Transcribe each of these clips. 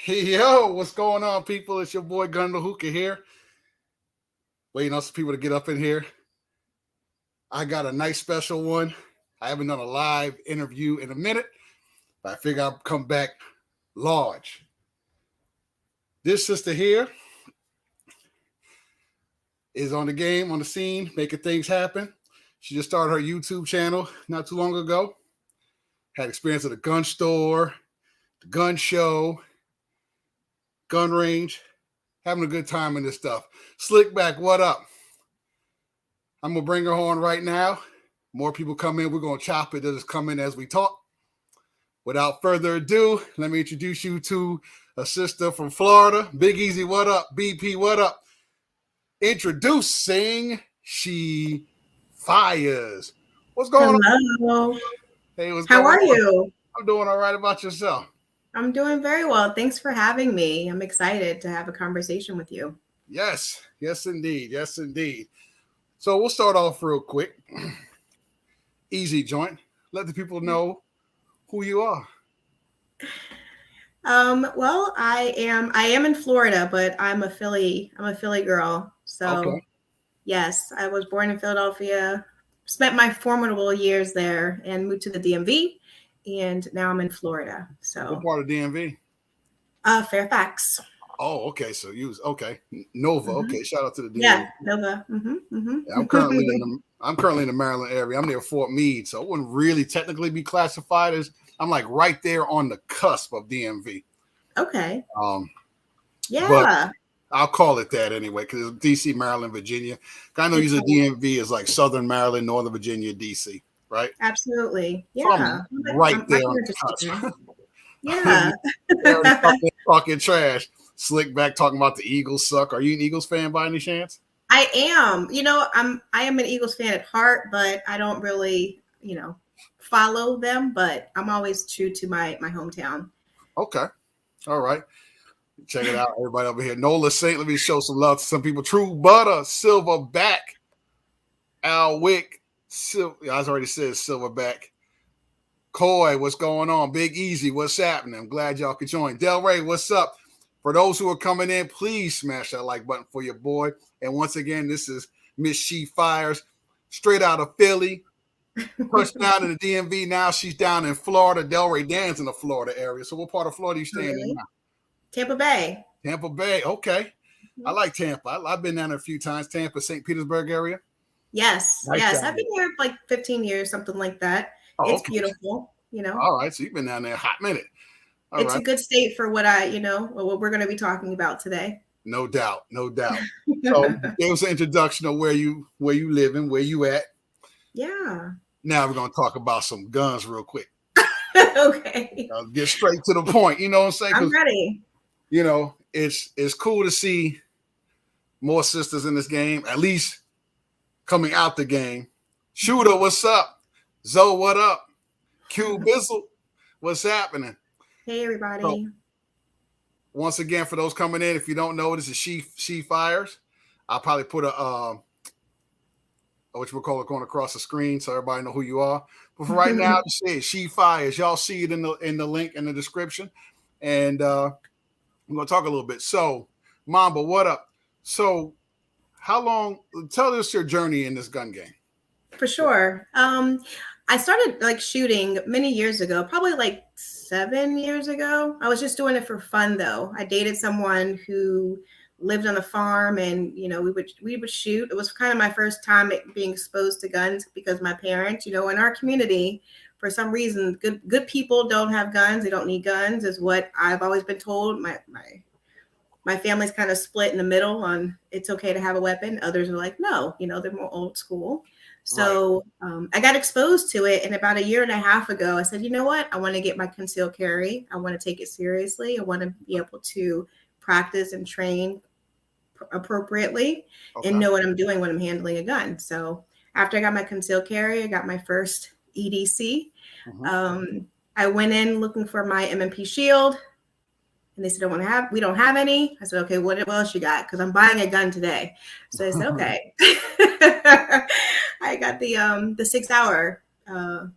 Hey, yo, what's going on, people? It's your boy Gun the Hookah here. Waiting on some people to get up in here. I got a nice special one. I haven't done a live interview in a minute, but I figure I'll come back large. This sister here is on the game, on the scene, making things happen. She just started her YouTube channel not too long ago. Had experience at a gun store, the gun show, gun range, having a good time in this stuff. Slickback, what up? I'm gonna bring her on right now. More people come in. We're gonna chop it. They'll just come in as we talk. Without further ado, let me introduce you to a sister from Florida. Big Easy, what up? BP, what up? Introducing She Fires. What's going on? Hello. Hey, what's How going are on? you? I'm doing all right. About yourself? I'm doing very well. Thanks for having me. I'm excited to have a conversation with you. Yes, yes, indeed. Yes, indeed. So we'll start off real quick. Easy joint. Let the people know who you are. Well, I am in Florida, but I'm a Philly girl. So Okay. yes, I was born in Philadelphia, spent my formidable years there and moved to the DMV, and now I'm in Florida. What So part of DMV? Fairfax. Oh, okay. So you was okay. Nova. Hmm. Okay. Shout out to the DMV. Yeah, Nova. Yeah, I'm currently in the Maryland area. I'm near Fort Meade, so I wouldn't really technically be classified as I'm like right there on the cusp of DMV. Okay. Um, but Yeah. I'll call it that anyway because it's DC, Maryland, Virginia. I know It's usually DMV is like Southern Maryland, Northern Virginia, DC, right? absolutely. So I'm Yeah. right I there can on the understand. cusp. Yeah. They already talking trash. Slick back talking about the Eagles suck. Are you an Eagles fan by any chance? I am. I am an Eagles fan at heart, but I don't really, follow them, but I'm always true to my hometown. Okay. All right. Check it out, everybody over here. Nola Saint, let me show some love to some people. True Butter, Silverback, Al Wick, I already said Silverback. Coy, what's going on? Big Easy, what's happening? I'm glad y'all could join. Del Rey, what's up? For those who are coming in, please smash that like button for your boy. And once again, this is Miss She Fires, straight out of Philly. Touchdown in the DMV. Now she's down in Florida. Del Rey Dan's in the Florida area. So what part of Florida are you Oh, staying in really? now? Tampa Bay. Tampa Bay. Okay. I Mhm. like Tampa. I've been down there a few times. Tampa, St. Petersburg area. Yes, Nice yes. down I've been there. here like 15 years, something like that. Oh, It's okay. beautiful. All right. So you've been down there a hot minute. All It's right. a good state for what we're going to be talking about today. No doubt. No doubt. So there was an introduction of where you living, where you at. Yeah. Now we're gonna talk about some guns real quick. Okay. Get straight to the point. You know what I'm saying? I'm Because ready. it's cool to see more sisters in this game, at least coming out the game. Shooter, what's up? Zoe, what up? Q Bizzle, what's happening? Hey, So everybody. once again, for those coming in, if you don't know, this is She Fires. I'll probably put a which we'll call it going across the screen so everybody know who you are. But for right now, you see it, She Fires. Y'all see it in the link in the description. And I'm gonna talk a little bit. So, Mamba, what up? So, how long? Tell us your journey in this gun game. For sure. I started like shooting many years ago, probably like 7 years ago. I was just doing it for fun though. I dated someone who lived on a farm and we would shoot. It was kind of my first time being exposed to guns because my parents, in our community, for some reason, good people don't have guns. They don't need guns, is what I've always been told. My family's kind of split in the middle on it's okay to have a weapon. Others are like, no, they're more old school. Right. So I got exposed to it. And about a year and a half ago, I said, you know what? I want to get my concealed carry. I want to take it seriously. I want to be able to practice and train appropriately and Okay. know what I'm doing when I'm handling a gun. So after I got my concealed carry, I got my first EDC. Mm-hmm. Um, I went in looking for my MMP shield. And they said, we don't have any. I said, okay, what else you got? Because I'm buying a gun today. So I said, okay. I got the 6 hour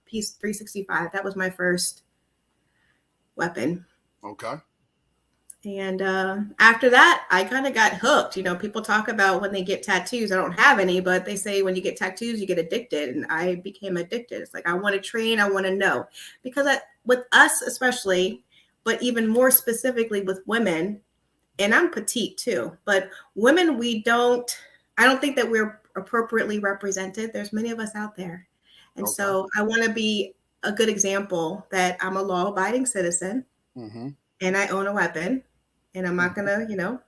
piece 365. That was my first weapon. Okay. And after that, I kind of got hooked. People talk about when they get tattoos. I don't have any, but they say when you get tattoos, you get addicted. And I became addicted. It's like, I want to train, I want to know. Because with us, especially, but even more specifically with women, and I'm petite too, but women, I don't think that we're appropriately represented. There's many of us out there. And Okay. so I want to be a good example that I'm a law abiding citizen Mm-hmm. and I own a weapon and I'm not Mm-hmm. gonna,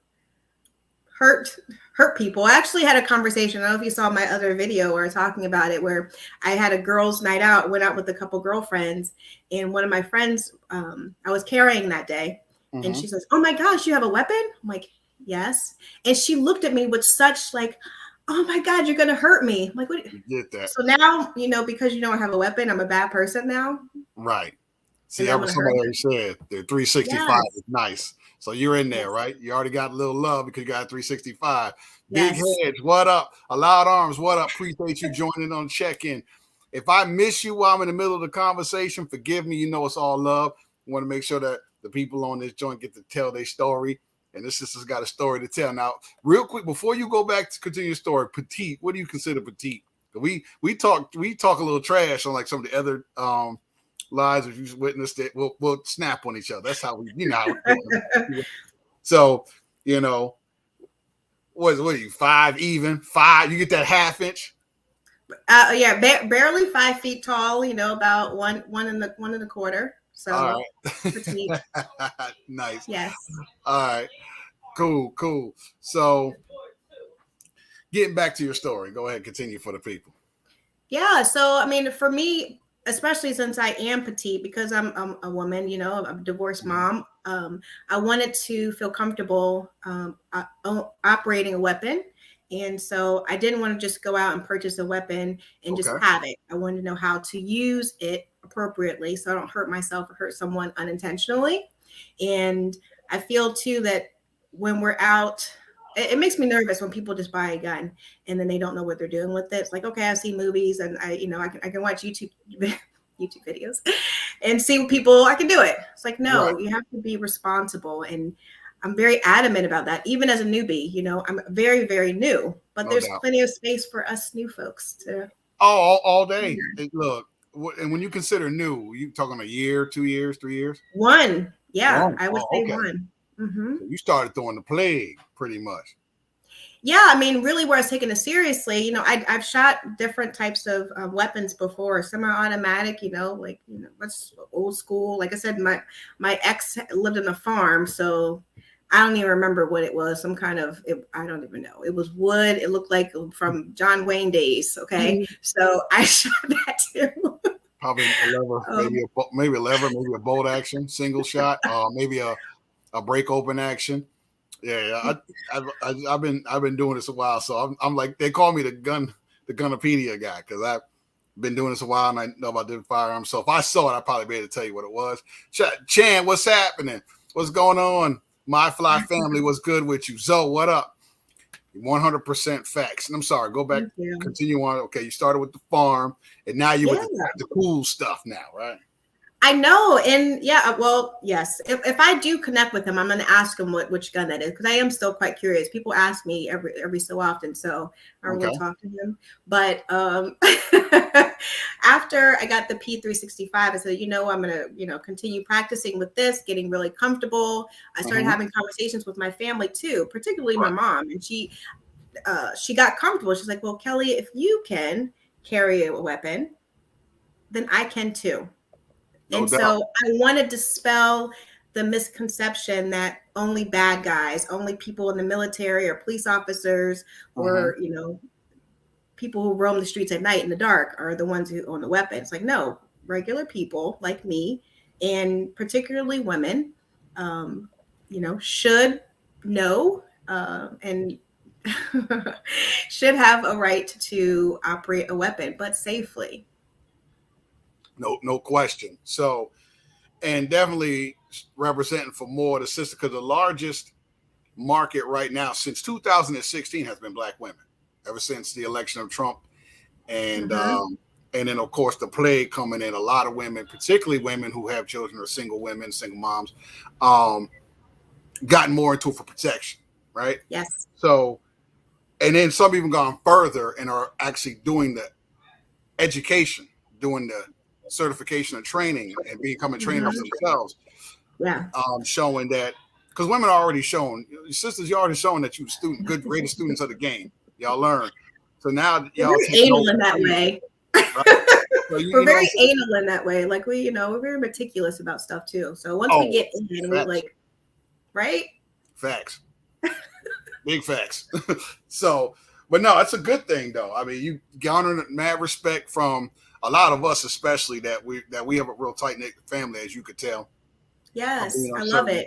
hurt people. I actually had a conversation. I don't know if you saw my other video where I was talking about it, where I had a girls' night out, went out with a couple girlfriends, and one of my friends I was carrying that day, and Mm-hmm. she says, "Oh my gosh, you have a weapon?" I'm like, "Yes," and she looked at me with such like, "Oh my God, you're gonna hurt me!" I'm like, "What?" You get that. So now, because you don't have a weapon, I'm a bad person now, Right. and See, I'm that gonna was hurt somebody you. already said the 365 Yes, is nice. So you're in there, yes, right? You already got a little love because you got a 365. Big yes. Heads, what up? Allowed Arms, what up? Appreciate you joining on check-in. If I miss you while I'm in the middle of the conversation, forgive me. You know it's all love. I want to make sure that the people on this joint get to tell their story. And this sister's got a story to tell. Now, real quick, before you go back to continue your story, petite, what do you consider petite? We talk a little trash on like some of the other lives. If you witnessed it, we'll snap on each other. That's how how we do it. So, you know, what are you, 5 even? 5, you get that half inch? Yeah, barely 5 feet tall. About one and a quarter. All So petite. right. Nice. Yes. All right. Cool. So getting back to your story, go ahead, continue for the people. Yeah. So I mean, for me, especially since I am petite, because I'm a woman, I'm a divorced Mhm. mom. I wanted to feel comfortable operating a weapon. And so I didn't want to just go out and purchase a weapon and just Okay. have it. I wanted to know how to use it appropriately so I don't hurt myself or hurt someone unintentionally. And I feel too that when we're out, it makes me nervous when people just buy a gun and then they don't know what they're doing with it. It's like, okay, I've seen movies and I can watch YouTube YouTube videos and see people I can do it. It's like, Right. no, you have to be responsible. And I'm very adamant about that. Even as a newbie, I'm very, very new, but No there's doubt. plenty of space for us new folks to Oh, all day. Look, and when you consider new, you talking a year, 2 years, 3 years? one. Yeah, One. I would Oh, say okay. one. Hmm. So you started throwing the plague pretty much. Yeah, I mean, really, where I was taking it seriously, I've shot different types of weapons before, semi-automatic, like what's old school. Like I said, my ex lived in a farm, so I don't even remember what it was. Some kind of I don't even know. It was wood. It looked like from John Wayne days. Okay, so I shot that too. Probably a lever, um, maybe a lever, maybe a bolt action, single shot, maybe a break open action. Yeah. I've been doing this a while, so I'm like, they call me the Gunopedia guy, because I've been doing this a while and I know about different firearms. So if I saw it, I'd probably be able to tell you what it was. Chan, what's happening? What's going on? My Fly family, what's good with you? Zoe, what up? 100% facts. And I'm sorry, go back, thank you. continue on. Okay, you started with the farm, and now you're with Yeah. the cool stuff now, right? I know, and yeah, well, yes. If I do connect with him, I'm going to ask him which gun that is because I am still quite curious. People ask me every so often, so I will Okay. talk to him. But after I got the P365, I said, I'm going to continue practicing with this, getting really comfortable. I started Mm-hmm. having conversations with my family too, particularly my Right. mom, and she got comfortable. She's like, "Well, Kelly, if you can carry a weapon, then I can too." No And doubt. so I want to dispel the misconception that only bad guys, only people in the military or police officers Mm-hmm. or, people who roam the streets at night in the dark are the ones who own the weapons. Like, no, regular people like me, and particularly women, um, should know and should have a right to operate a weapon, but safely. No question. So, and definitely representing for more the sister, because the largest market right now since 2016 has been black women, ever since the election of Trump, and Hmm. um, and then of course the plague coming in. A lot of women, particularly women who have children or single women, single moms, um, gotten more into it for protection, right? Yes. So, and then some even gone further and are actually doing the education, doing the certification and training and becoming trainers Hmm. themselves, Yeah. showing that because women are already shown, sisters, you're already showing that you student, good, greatest students of the game. Y'all learn. So now We're y'all very taking anal over in the that field, way. right? So We're you know what I'm very saying? anal in that way. Like we're very meticulous about stuff too. So once we Oh, get in, we facts, like, right? facts, big facts. So, but no, it's a good thing though. I mean, you garner mad respect from a lot of us, especially that we have a real tight knit family, as you could tell. Yes, Being I love it.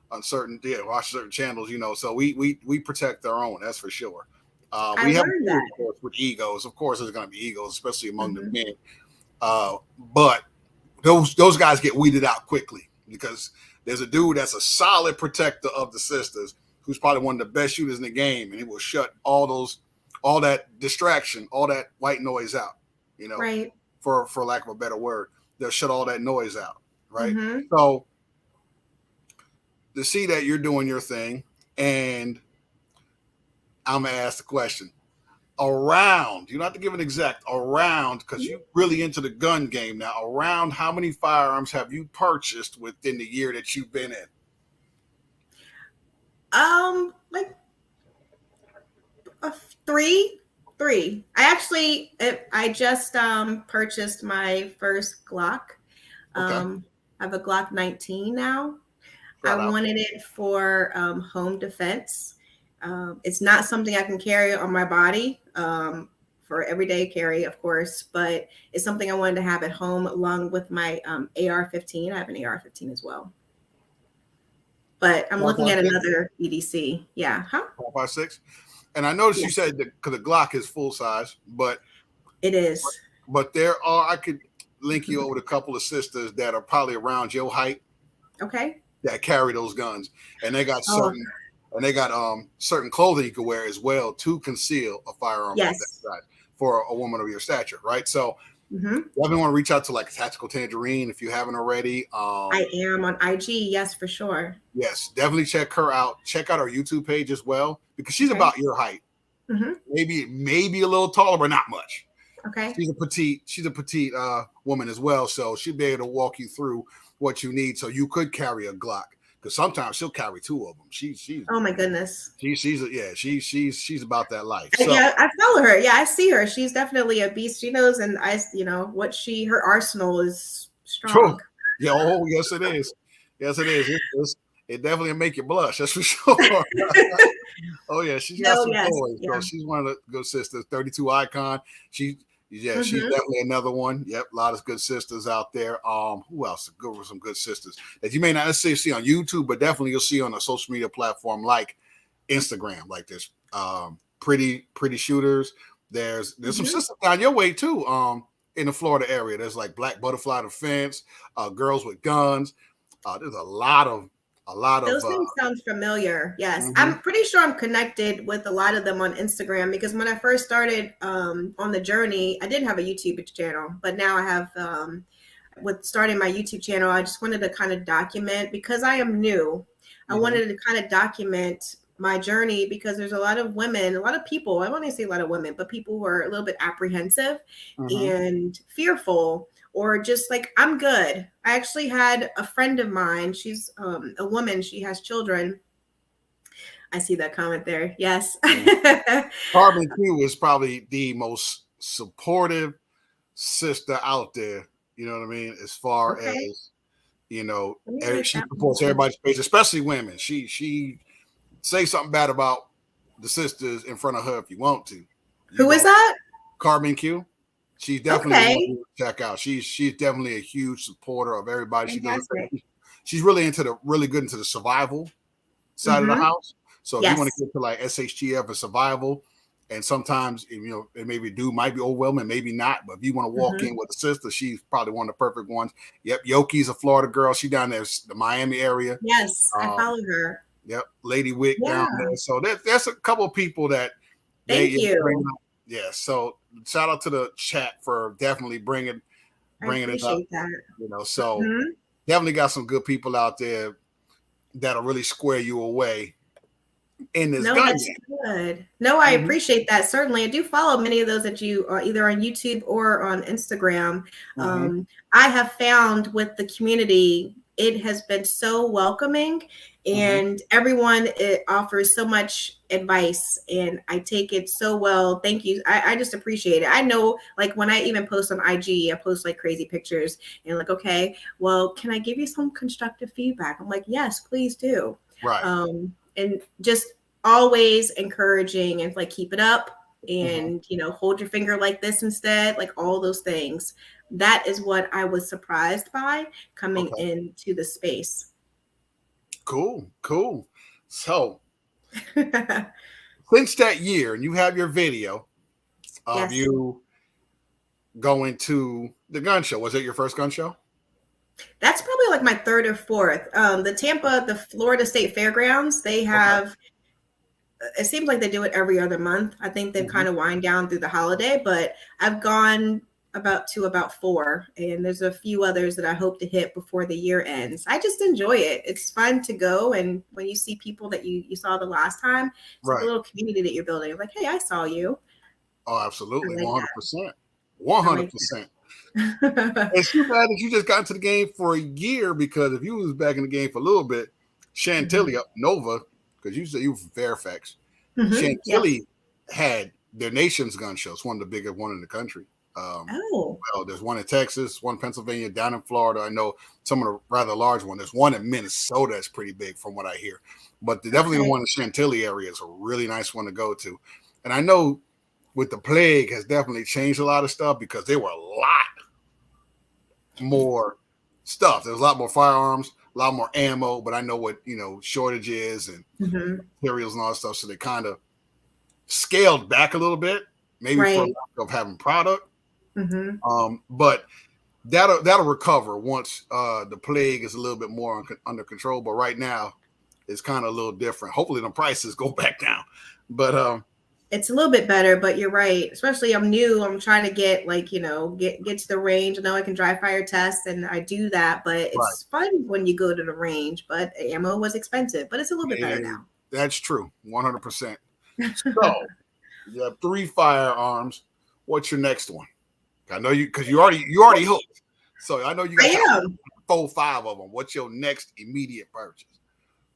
on certain watch certain channels, so we protect our own, that's for sure. I We have a learned few, that. of course, with egos. Of course, there's going to be egos, especially among the Hmm. men. But those guys get weeded out quickly because there's a dude that's a solid protector of the sisters who's probably one of the best shooters in the game, and he will shut all that distraction, all that white noise out. You know, Right. for lack of a better word, they'll shut all that noise out. Right. Hmm. So to see that you're doing your thing, and I'm gonna ask the question around. You don't have to give an exact around because you're really into the gun game now. Around how many firearms have you purchased within the year that you've been in? Like three, three. I just purchased my first Glock. Okay, I have a Glock 19 now. I shout out. wanted it for home defense. It's not something I can carry on my body for everyday carry, of course, but it's something I wanted to have at home along with my AR-15. I have an AR-15 as well, but I'm looking at 5.56. another EDC. Yeah, huh? 5.56. And I noticed you Yes, said that because the Glock is full size, it is. but there are I could link you over to a couple of sisters that are probably around your height Okay. that carry those guns, and they got Oh, certain clothing you can wear as well to conceal a firearm of that yes. size for a woman of your stature, right? So Hmm. you definitely want to reach out to like Tactical Tangerine if you haven't already. I am on IG. Yes, for sure. Yes, definitely check her out. Check out her YouTube page as well because she's Okay. about your height, Hmm. maybe a little taller, but not much. Okay. She's a petite woman as well, so she'll be able to walk you through what you need so you could carry a Glock because sometimes she'll carry two of them. Oh my goodness. She's about that life. So Yeah, I follow her. Yeah, I see her. She's definitely a beast. She knows, and what her arsenal is strong. yeah, oh yes it is, yes it is. It definitely make you blush. That's for sure. Oh yeah, she's got No, some yes, toys. So yeah. she's one of the good sisters. 32 Icon. She's Hmm. definitely another one. Yep, a lot of good sisters out there. Who else? Good with some good sisters that you may not necessarily see on YouTube, but definitely you'll see on a social media platform like Instagram. Like there's pretty shooters. There's some Hmm. sisters down your way too. In the Florida area, there's like Black Butterfly Defense, Girls with Guns. There's a lot of Those things sound familiar. Yes, mhm. I'm pretty sure I'm connected with a lot of them on Instagram because when I first started on the journey, I didn't have a YouTube channel, but now I have. With starting my YouTube channel, I just wanted to kind of document because I am new. I Mhm. wanted to kind of document my journey because there's a lot of women, a lot of people, I want to say a lot of women, but people who are a little bit apprehensive Mhm. and fearful or just like, I'm good. I actually had a friend of mine, she's a woman, she has children. I see that comment there. Yes. Mhm. Carbon Q is probably the most supportive sister out there. You know what I mean? As far Okay. as Let me write she that one supports down. everybody's page, especially women. She say something bad about the sisters in front of her if you want to. You Who is go that? Carbon Q. She's definitely the one Okay. to check out. She's definitely a huge supporter of everybody. Fantastic. She's really good into the survival side of the Mm-hmm. house. So if you want to Yes. get to like SHTF and survival, and sometimes it might be overwhelming, maybe not. But if you want to walk Mm-hmm. in with a sister, she's probably one of the perfect ones. Yep, Yoki's a Florida girl. She down there, the Miami area. Yes, I Um, follow her. yep, Lady Wick down Yeah. there. So that's a couple of people that Thank bring you. up. Yeah. So shout out to the chat for definitely I bringing it up. appreciate that. So Mhm. definitely got some good people out there that'll really square you away in this No, gun that's game. good. No, I Mm-hmm. appreciate that. Certainly. I do follow many of those that you are either on YouTube or on Instagram. Mm-hmm. I have found with the community, it has been so welcoming, Mm-hmm. and everyone it offers so much advice, and I take it so well. Thank you. I just appreciate it. I know, like when I even post on IG, I post like crazy pictures and like, okay, well, can I give you some constructive feedback? I'm like, yes, please do. Right. And just always encouraging and like keep it up, Mm-hmm. and hold your finger like this instead, like all those things. That is what I was surprised by coming Okay. into the space. Cool. Cool. So since that year, and you have your video of Yes, you going to the gun show. Was it your first gun show? that's probably like my third or fourth. The Florida State Fairgrounds, they Okay. have, it seems like they do it every other month. I think they've Mm-hmm. kind of wind down through the holiday, but I've gone about four, and there's a few others that I hope to hit before the year ends. I just enjoy it. It's fun to go, and when you see people that you saw the last time, it's like a Right. little community that you're building. Like, hey, I saw you. Oh, I absolutely. like 100%. 100%. that. It's too bad that you just got into the game for a year, because if you was back in the game for a little bit, Chantilly up Nova, because you said you were from Fairfax, Yes. Chantilly had their nation's gun show. It's one of the biggest one in the country. Oh, Well, there's one in Texas, one in Pennsylvania, down in Florida. I know some of the rather large one. There's one in Minnesota that's pretty big from what I hear. But definitely the okay. one in Chantilly area is a really nice one to go to. And I know with the plague has definitely changed a lot of stuff, because there were a lot more stuff. There's a lot more firearms, a lot more ammo, but I know what, shortages and Hmm. materials and all that stuff. So they kind of scaled back a little bit, maybe for Right. lack of having product. Hmm. But that'll recover once the plague is a little bit more under control. But right now, it's kind of a little different. Hopefully, the prices go back down. But It's a little bit better, but you're right. Especially I'm new. I'm trying to get like, get to the range. I know I can dry fire test and I do that, but right, it's fun when you go to the range. But ammo was expensive, but it's a little bit better and now. that's true, 100%. So you have 3 firearms. What's your next one? I know you, because you already hooked. So I know you I got kind of am. 4, 5 of them. What's your next immediate purchase?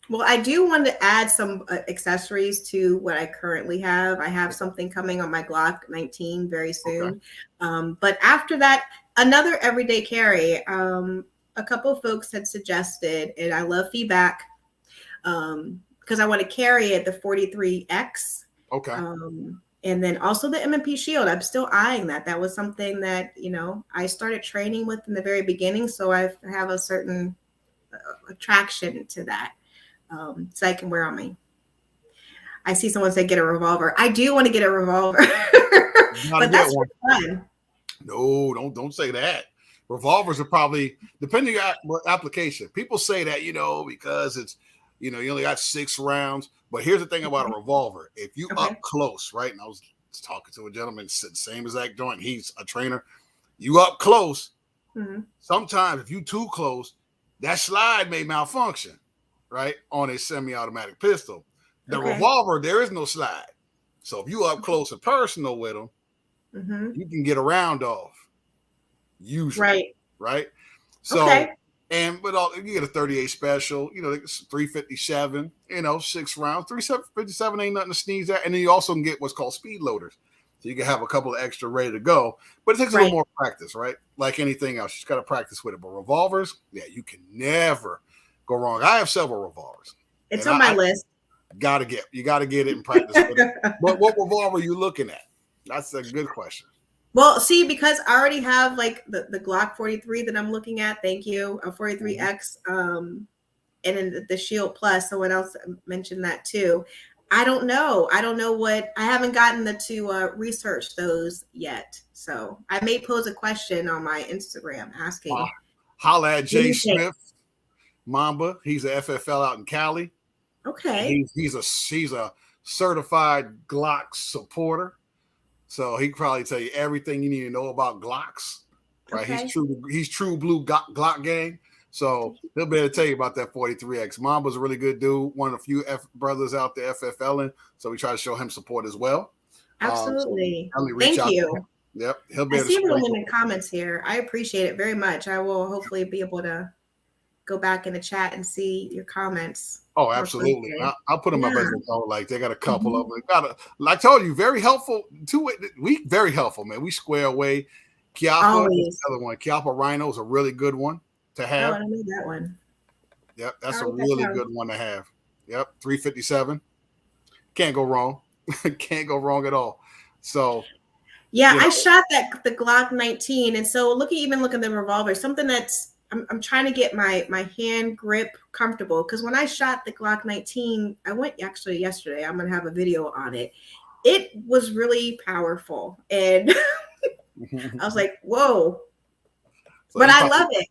Well, I do want to add some accessories to what I currently have. I have Okay. something coming on my Glock 19 very Okay. soon. But after that, another everyday carry. A couple of folks had suggested, and I love feedback, because I want to carry it, the 43X. Okay. And then also the M&P Shield. I'm still eyeing that. That was something that, I started training with in the very beginning. So I have a certain attraction to that. So I can wear on me. I see someone say get a revolver. I do want to get a revolver, You gotta but get that's one. for fun. No, don't say that. Revolvers are probably, depending on what application. People say that, because it's, you only got 6 rounds. But here's the thing about a revolver. If you Okay. up close, right? And I was talking to a gentleman, said same exact joint. He's a trainer. You up close. Hmm. Sometimes if you too close, that slide may malfunction, right? On a semi-automatic pistol. The Okay. revolver, there is no slide. So if you up close and personal with them, Hmm. you can get a round off usually, Right. right? So, Okay. and but all, you get a 38 special, it's 357, 6 rounds. 357 ain't nothing to sneeze at. And then you also can get what's called speed loaders. So you can have a couple of extra ready to go. But it takes a little Right. more practice, right? Like anything else, you just got to practice with it. But revolvers, yeah, you can never go wrong. I have several revolvers. It's And on my I list. you gotta get it and practice with it. But what revolver are you looking at? That's a good question. Well, see, because I already have like the Glock 43 that I'm looking at. Thank you, a Mhm. 43X, and then the Shield Plus. Someone else mentioned that too. I don't know. I don't know what. I haven't gotten to research those yet. So I may pose a question on my Instagram Uh, asking, Holla at "What do Jay you think?" Smith Mamba. He's a FFL out in Cali. Okay. He's a certified Glock supporter. So he can probably tell you everything you need to know about Glocks. Right? He's Okay. true. He's true blue Glock gang. So he'll be able to tell you about that 43X. Mamba's a really good dude, one of the few brothers out there FFLing. So we try to show him support as well. So Absolutely. only reach Thank out to him. you. Yep, he'll be I able to see support everyone you. in the comments here. I appreciate it very much. I will hopefully be able to go back in the chat and see your comments Oh, more absolutely. closely. I'll put them Yeah. up as a code. Like they got a couple Mhm. of them. Like I told you, very helpful. We very helpful, man. We square away. Kiapa, that's Always. the other one. Kiapa Rhino is a really good one to Oh, have. I don't know that one. Yep, that's I'll a write that really down. good one to have. Yep, 357. Can't go wrong. Can't go wrong at all. So, Yeah, you I know, shot the Glock 19, and so look at the revolver. Something that's I'm trying to get my hand grip comfortable because when I shot the Glock 19, I went actually yesterday. I'm gonna have a video on it. It was really powerful, and I was like, "Whoa!" so But you I probably love it.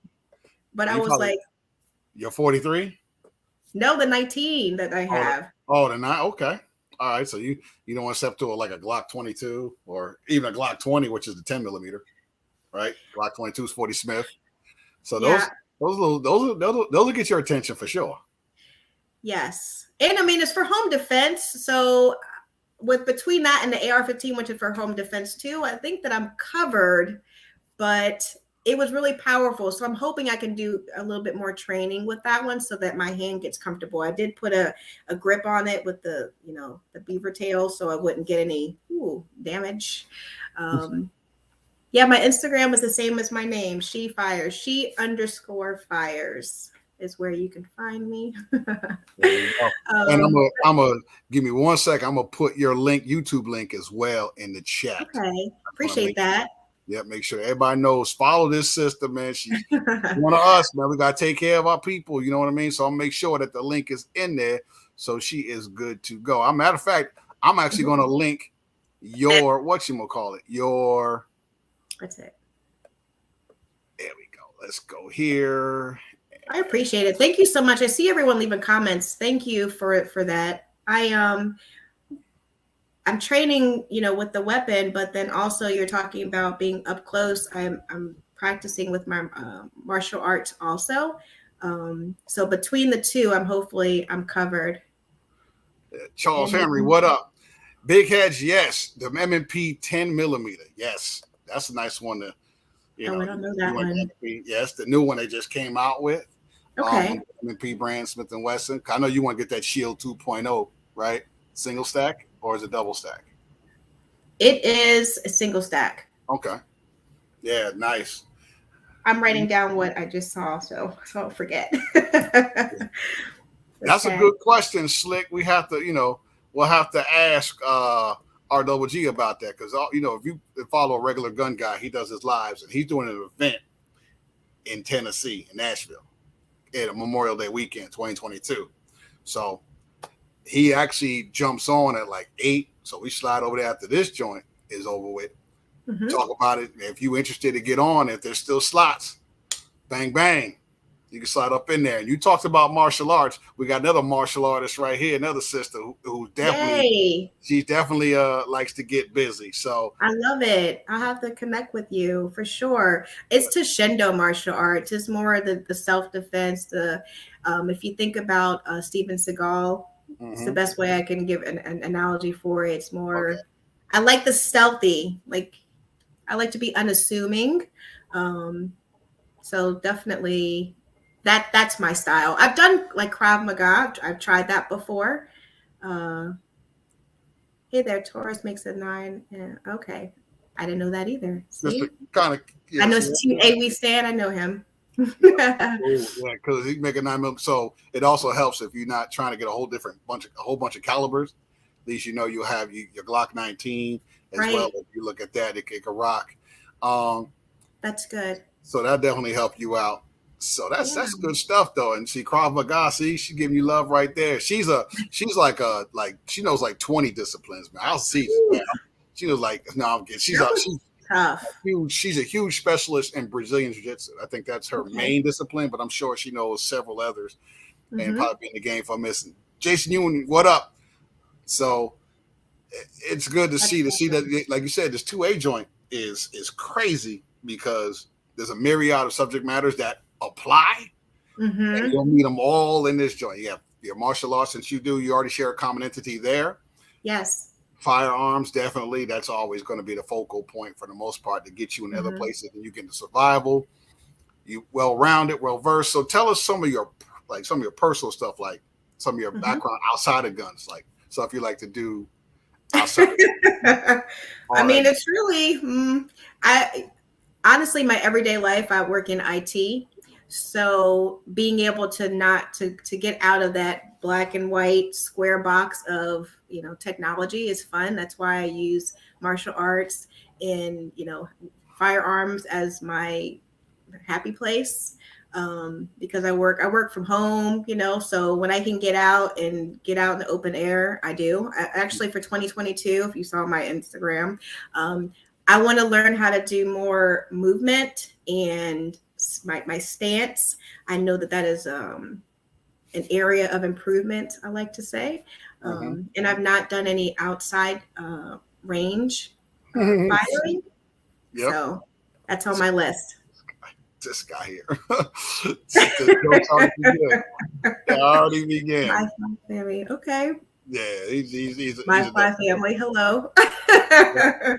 But I you was probably like, you're 43. "No, the 19 that I have." The nine. Okay. All right. So you don't want to step to like a Glock 22 or even a Glock 20, which is the 10 millimeter, right? Glock 22 is 40 Smith. So Yeah, those will get your attention for sure. yes, and I mean it's for home defense, so with between that and the AR-15, which is for home defense too, I think that I'm covered. But it was really powerful, so I'm hoping I can do a little bit more training with that one so that my hand gets comfortable. I did put a grip on it with the beaver tail, so I wouldn't get any damage. Um, yeah, my Instagram is the same as my name. She fires. She_fires is where you can find me. There you go. And um, I'm gonna give me 1 second. I'm gonna put your YouTube link as well in the chat. okay, I want to appreciate that. make sure everybody knows. Follow this sister, man. She's one of us, man. We gotta take care of our people. You know what I mean? So I'll make sure that the link is in there, so she is good to go. As a matter of fact, I'm actually gonna link your your. That's it. There we go. Let's go here. I appreciate it. Thank you so much. I see everyone leaving comments. Thank you for that. I'm training, with the weapon, but then also you're talking about being up close. I'm practicing with my martial arts also. So between the two, I'm covered. Charles And Henry, what up? Big heads, yes. The M&P 10 millimeter, yes. That's a nice one to, I don't know that one. yes, the new one they just came out with. Okay. M&P brand Smith & Wesson. I know you want to get that Shield 2.0, right? Single stack or is it double stack? It is a single stack. Okay. Yeah, nice. I'm writing down what I just saw, so don't forget. That's a good question, Slick. We have to, we'll have to ask RWG about that because, if you follow a regular gun guy, he does his lives and he's doing an event in Tennessee, in Nashville, at a Memorial Day weekend, 2022. So he actually jumps on at like 8. So we slide over there after this joint is over with. Mm-hmm. Talk about it. If you're interested to get on, if there's still slots, bang, bang. You can slide up in there. And you talked about martial arts. We got another martial artist right here, another sister who definitely, she definitely likes to get busy. So I love it. I'll have to connect with you for sure. It's Tashendo martial arts. It's more the self-defense. If you think about Steven Seagal, it's the best way I can give an analogy for it. It's more, okay. I like the stealthy, I like to be unassuming. So definitely that's my style. I've done like Krav Maga. I've tried that before. Hey there, Taurus makes a 9. Yeah, okay. I didn't know that either. See? Kind of. Yeah, I know it's Team AV Stan. I know him. Yeah, because he make a 9mm. So it also helps if you're not trying to get a whole bunch of calibers. At least you'll have your Glock 19 as well. If you look at that, it can rock. That's good. So that definitely helped you out. So that's good stuff though. And see, Krav Maga, she's giving you love right there. She's like she knows like 20 disciplines, man. I'll see. Man. She was like, no, I'm kidding. She's huge. She's a huge specialist in Brazilian Jiu-Jitsu. I think that's her main discipline, but I'm sure she knows several others and probably be in the game for missing. Jason Ewan, what up? So it's good to see that, like you said, this 2A joint is crazy because there's a myriad of subject matters that apply, And Mm-hmm. you'll meet them all in this joint. You have your martial arts, since you already share a common entity there. Yes. Firearms, definitely. That's always going to be the focal point for the most part to get you in other Mm-hmm. places. And you get into survival. You well rounded, well versed. So tell us some of your personal stuff, like some of your Mm-hmm. background outside of guns, like stuff you like to do outside of I all that. mean, it's really, I honestly, my everyday life, I work in IT. So being able to not to get out of that black and white square box of, technology is fun. That's why I use martial arts and, firearms as my happy place. Because I work from home, so when I can get out in the open air, I do. Actually, for 2022, if you saw my Instagram, um, I want to learn how to do more movement and my stance. I know that is an area of improvement, I like to say. Mm-hmm. And I've not done any outside range firing, Yep. so that's on my list. This guy here. The jokes already begin. They already My began. family, okay. Yeah, he's My a fly family, hello. I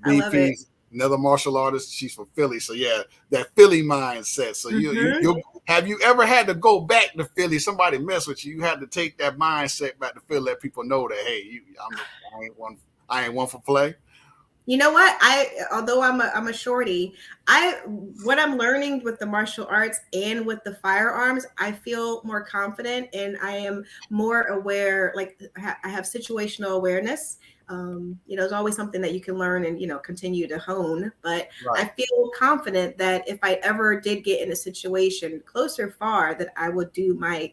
love it. BP's another martial artist. She's from Philly, so yeah, that Philly mindset. So Hmm. you have you ever had to go back to Philly? Somebody mess with you. You had to take that mindset back to Philly. Let people know that hey, I ain't one. I ain't one for play. You know what? Although I'm a shorty, what I'm learning with the martial arts and with the firearms, I feel more confident and I am more aware. Like I have situational awareness. It's always something that you can learn and continue to hone. But I Right. feel confident that if I ever did get in a situation, close or far, that I would do my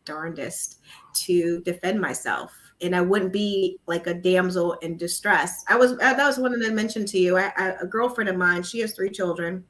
darndest to defend myself, and I wouldn't be like a damsel in distress. That was one that I mentioned to you. A girlfriend of mine, she has 3 children,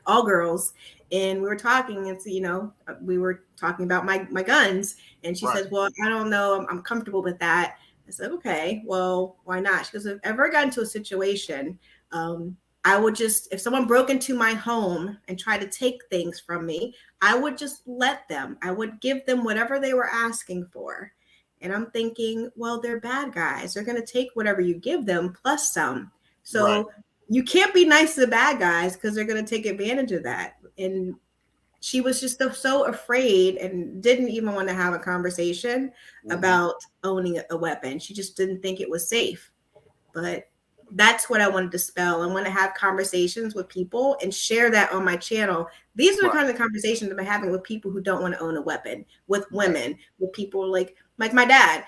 all girls, and we were talking, and so, we were talking about my guns, and she Right. says, well, I don't know, I'm comfortable with that. I said, okay, well, why not? She goes, if ever I got into a situation, um, I would just, if someone broke into my home and tried to take things from me, I would just let them. I would give them whatever they were asking for. And I'm thinking, well, they're bad guys. They're going to take whatever you give them plus some. Right. So you can't be nice to the bad guys because they're going to take advantage of that. And she was just so afraid and didn't even want to have a conversation Mm-hmm. about owning a weapon. She just didn't think it was safe. But that's what I want to dispel. I want to have conversations with people and share that on my channel. These are the Right. kind of conversations I'm having with people who don't want to own a weapon, with Right. women, with people like my dad.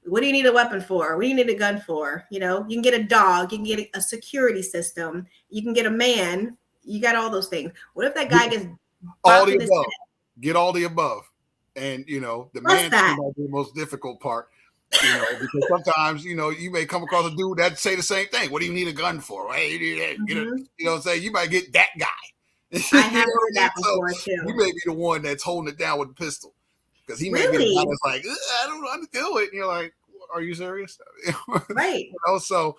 What do you need a weapon for? What do you need a gun for? You can get a dog, you can get a security system, you can get a man, you got all those things. What if that guy gets All bopped the in his above. head? Get all the above. And the What's man thing that? might be the most difficult part. Because sometimes, you may come across a dude that say the same thing. What do you need a gun for? Hey, you need that. Hmm. Say you might get that guy. I You have know what heard I mean? that So before you too. may be the one that's holding it down with the pistol. Because he may be the guy Really? that's like, I don't know how to do it. And you're like, are you serious? Right. So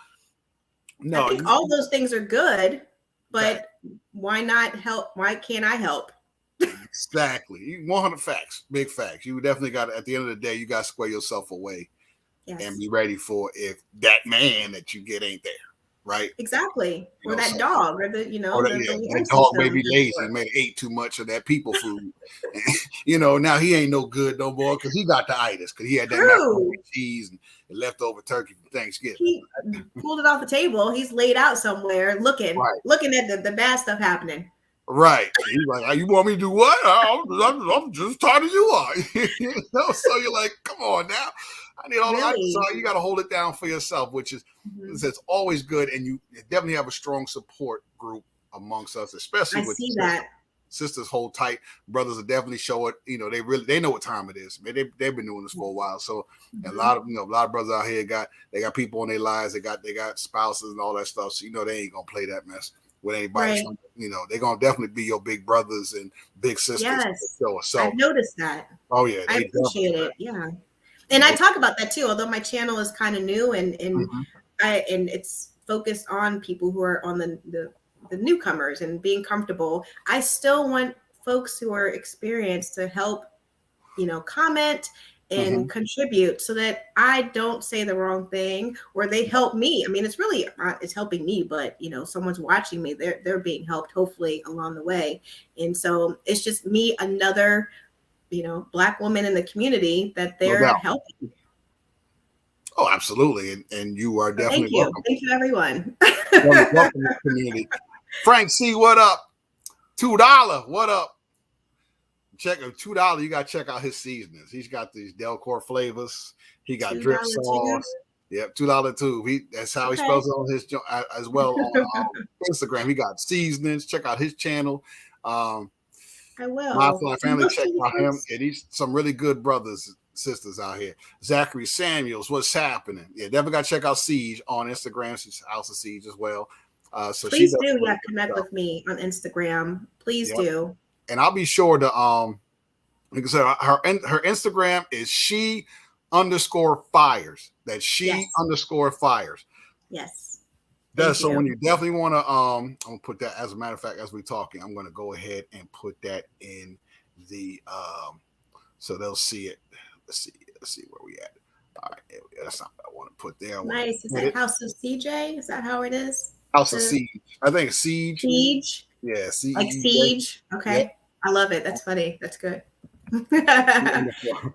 I no, think you all those things are good, fact. but why not help? Why can't I help? Exactly. 100 facts. Big facts. You definitely got to, at the end of the day, you got to square yourself away and Yes, be ready for if that man that you get ain't there. Right. exactly. Or So that dog, or the yeah, that alarm dog may system be didn't lazy, work. may have ate too much of that people food. Now he ain't no good no more because he got the itis because he had that macaroni True. and cheese and leftover turkey from Thanksgiving. He pulled it off the table. He's laid out somewhere, looking, Right, looking at the bad stuff happening. right. He's like, you want me to do what? I'm just tired as you are. So you're like, come on now. I need all. So Really? you got to hold it down for yourself, which is Mhm. it's always good, and you definitely have a strong support group amongst us, especially I with see sisters. that. Sisters hold tight. Brothers will definitely show it. They know what time it is. Man, they've been doing this for a while. So a Mhm. lot of brothers out here got people in their lives. They got spouses and all that stuff. So they ain't gonna play that mess with anybody. Right. So, they're gonna definitely be your big brothers and big sisters for Yes. sure. I've So noticed that. yeah, I they definitely appreciate man. it. Yeah. And I Nope. talk about that too, although my channel is kind of new and Mm-hmm. it's focused on people who are on the newcomers and being comfortable. I still want folks who are experienced to help, comment and Mm-hmm. contribute so that I don't say the wrong thing, or they help me. I mean, it's really it's helping me, but someone's watching me. They're being helped hopefully along the way. And so it's just me, another, Black woman in the community that No they're doubt. helping. Oh, absolutely. And you are So thank definitely you. welcome. Thank you, everyone. Welcome to the community. Frank C, what up? $2. What up? Check $2. You gotta check out his seasonings. He's got these Delcore flavors. He got drip $2 too. sauce. Yep, $2 too. That's how he Okay. spells it on his as well on Instagram. He got seasonings. Check out his channel. I My will. family, check out him. And he's some really good brothers, sisters out here. Zachary Samuels, what's happening? Yeah, definitely got to check out Siege on Instagram. She's House of Siege as well. So Please she do, does connect with me on Instagram. Please yep. do. And I'll be sure to like I said, her Instagram is she_fires. That's she_fires. Yes. That's so when you definitely want to I'm gonna put that, as a matter of fact, as we're talking, I'm gonna go ahead and put that in the so they'll see it. Let's see where we at. All right, that's not what I want to put there. Nice. Is that House of CJ? Is that how it is? House of Siege. I think it's Siege. Siege. Yeah, Siege. Like Siege. Okay. Yep. I love it. That's funny. That's good.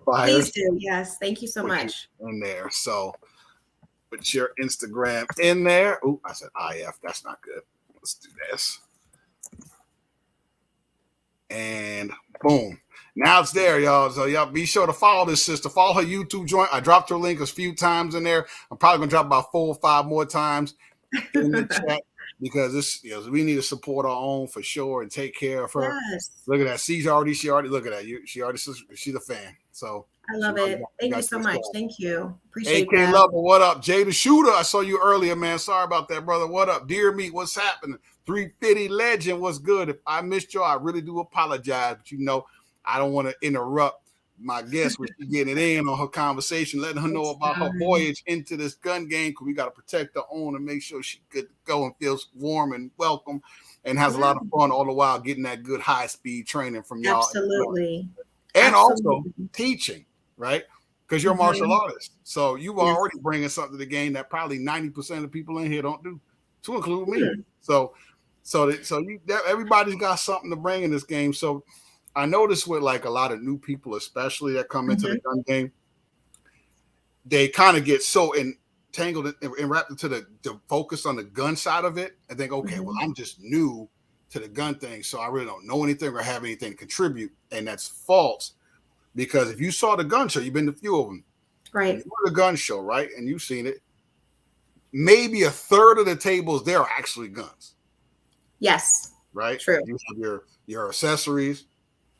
Please do. Yes. Thank you so much. In there. So put your Instagram in there. Oh, I said IF. That's not good. Let's do this. And boom. Now it's there, y'all. So y'all be sure to follow this sister. Follow her YouTube joint. I dropped her link a few times in there. I'm probably gonna drop about 4 or 5 more times in the chat because this, we need to support our own for sure and take care of her. Yes. Look at that. She already look at that. She's a fan. So I love it. Thank you so much. Thank you. Appreciate AK that. Lover, what up? Jay the Shooter, I saw you earlier, man. Sorry about that, brother. What up? Dear Meat, what's happening? 350 Legend, what's good? If I missed you, I really do apologize. But I don't want to interrupt my guest when she's getting it in on her conversation, letting her know about her voyage into this gun game, because we got to protect her own and make sure she's good to go and feels warm and welcome and has a lot of fun all the while getting that good high-speed training from y'all. Absolutely. And also teaching, right? Because you're a martial artist. So you are already bringing something to the game that probably 90% of the people in here don't do, to include me. So everybody's got something to bring in this game. So I noticed with like a lot of new people, especially that come into the gun game, they kind of get so entangled and wrapped into the focus on the gun side of it and think, okay, well, I'm just new to the gun thing, so I really don't know anything or have anything to contribute. And that's false, because if you saw the gun show, you've been to a few of them. Right. You go to the gun show, right? And you've seen it. Maybe a third of the tables there are actually guns. Yes. Right? True. You have your accessories.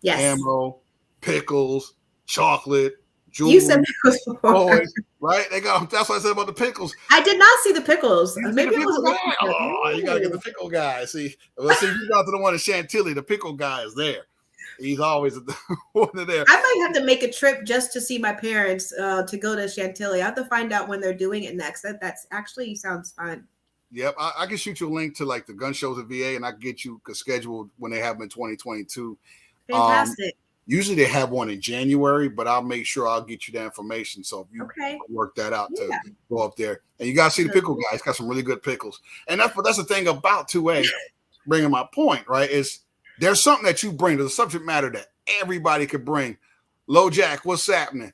Yes. Ammo, pickles, chocolate, jewelry. You said pickles before. Boys, right? That's what I said about the pickles. I did not see the pickles. Maybe it was you gotta get the pickle guy. See, you got to the one in Chantilly. The pickle guy is there. He's always one of there. I might have to make a trip just to see my parents to go to Chantilly. I have to find out when they're doing it next. That's actually sounds fun. Yep, I can shoot you a link to like the gun shows at VA, and I can get you scheduled when they have them in 2022. Fantastic. Usually they have one in January, but I'll make sure I'll get you that information. So if you work that out to go up there, and you gotta see the pickle guy. He's got some really good pickles, and that's the thing about 2A. Bringing my point, right? Is there's something that you bring to the subject matter that everybody could bring. Low Jack, what's happening?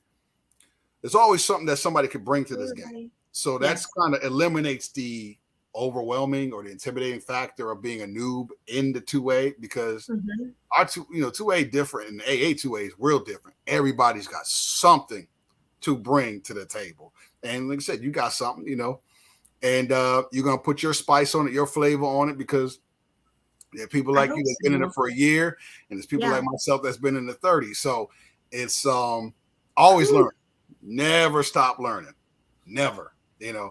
There's always something that somebody could bring to this game. So that's kind of eliminates the overwhelming or the intimidating factor of being a noob in the 2A, because our 2A different and AA 2A is real different. Everybody's got something to bring to the table, and like I said, you got something, and you're gonna put your spice on it, your flavor on it, because there are people like you that's been in it for a year, and there's people like myself that's been in the 30s. So it's always learn, never stop learning, never.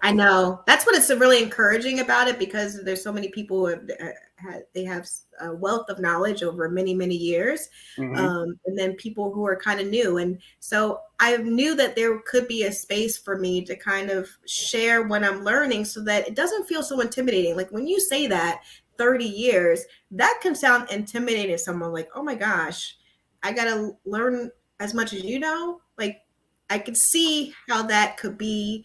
I know that's what it's really encouraging about it, because there's so many people who they have a wealth of knowledge over many, many years. And then people who are kind of new. And so I knew that there could be a space for me to kind of share what I'm learning so that it doesn't feel so intimidating. Like when you say that, 30 years, that can sound intimidating to someone like, oh my gosh, I got to learn as much as you know. Like, I could see how that could be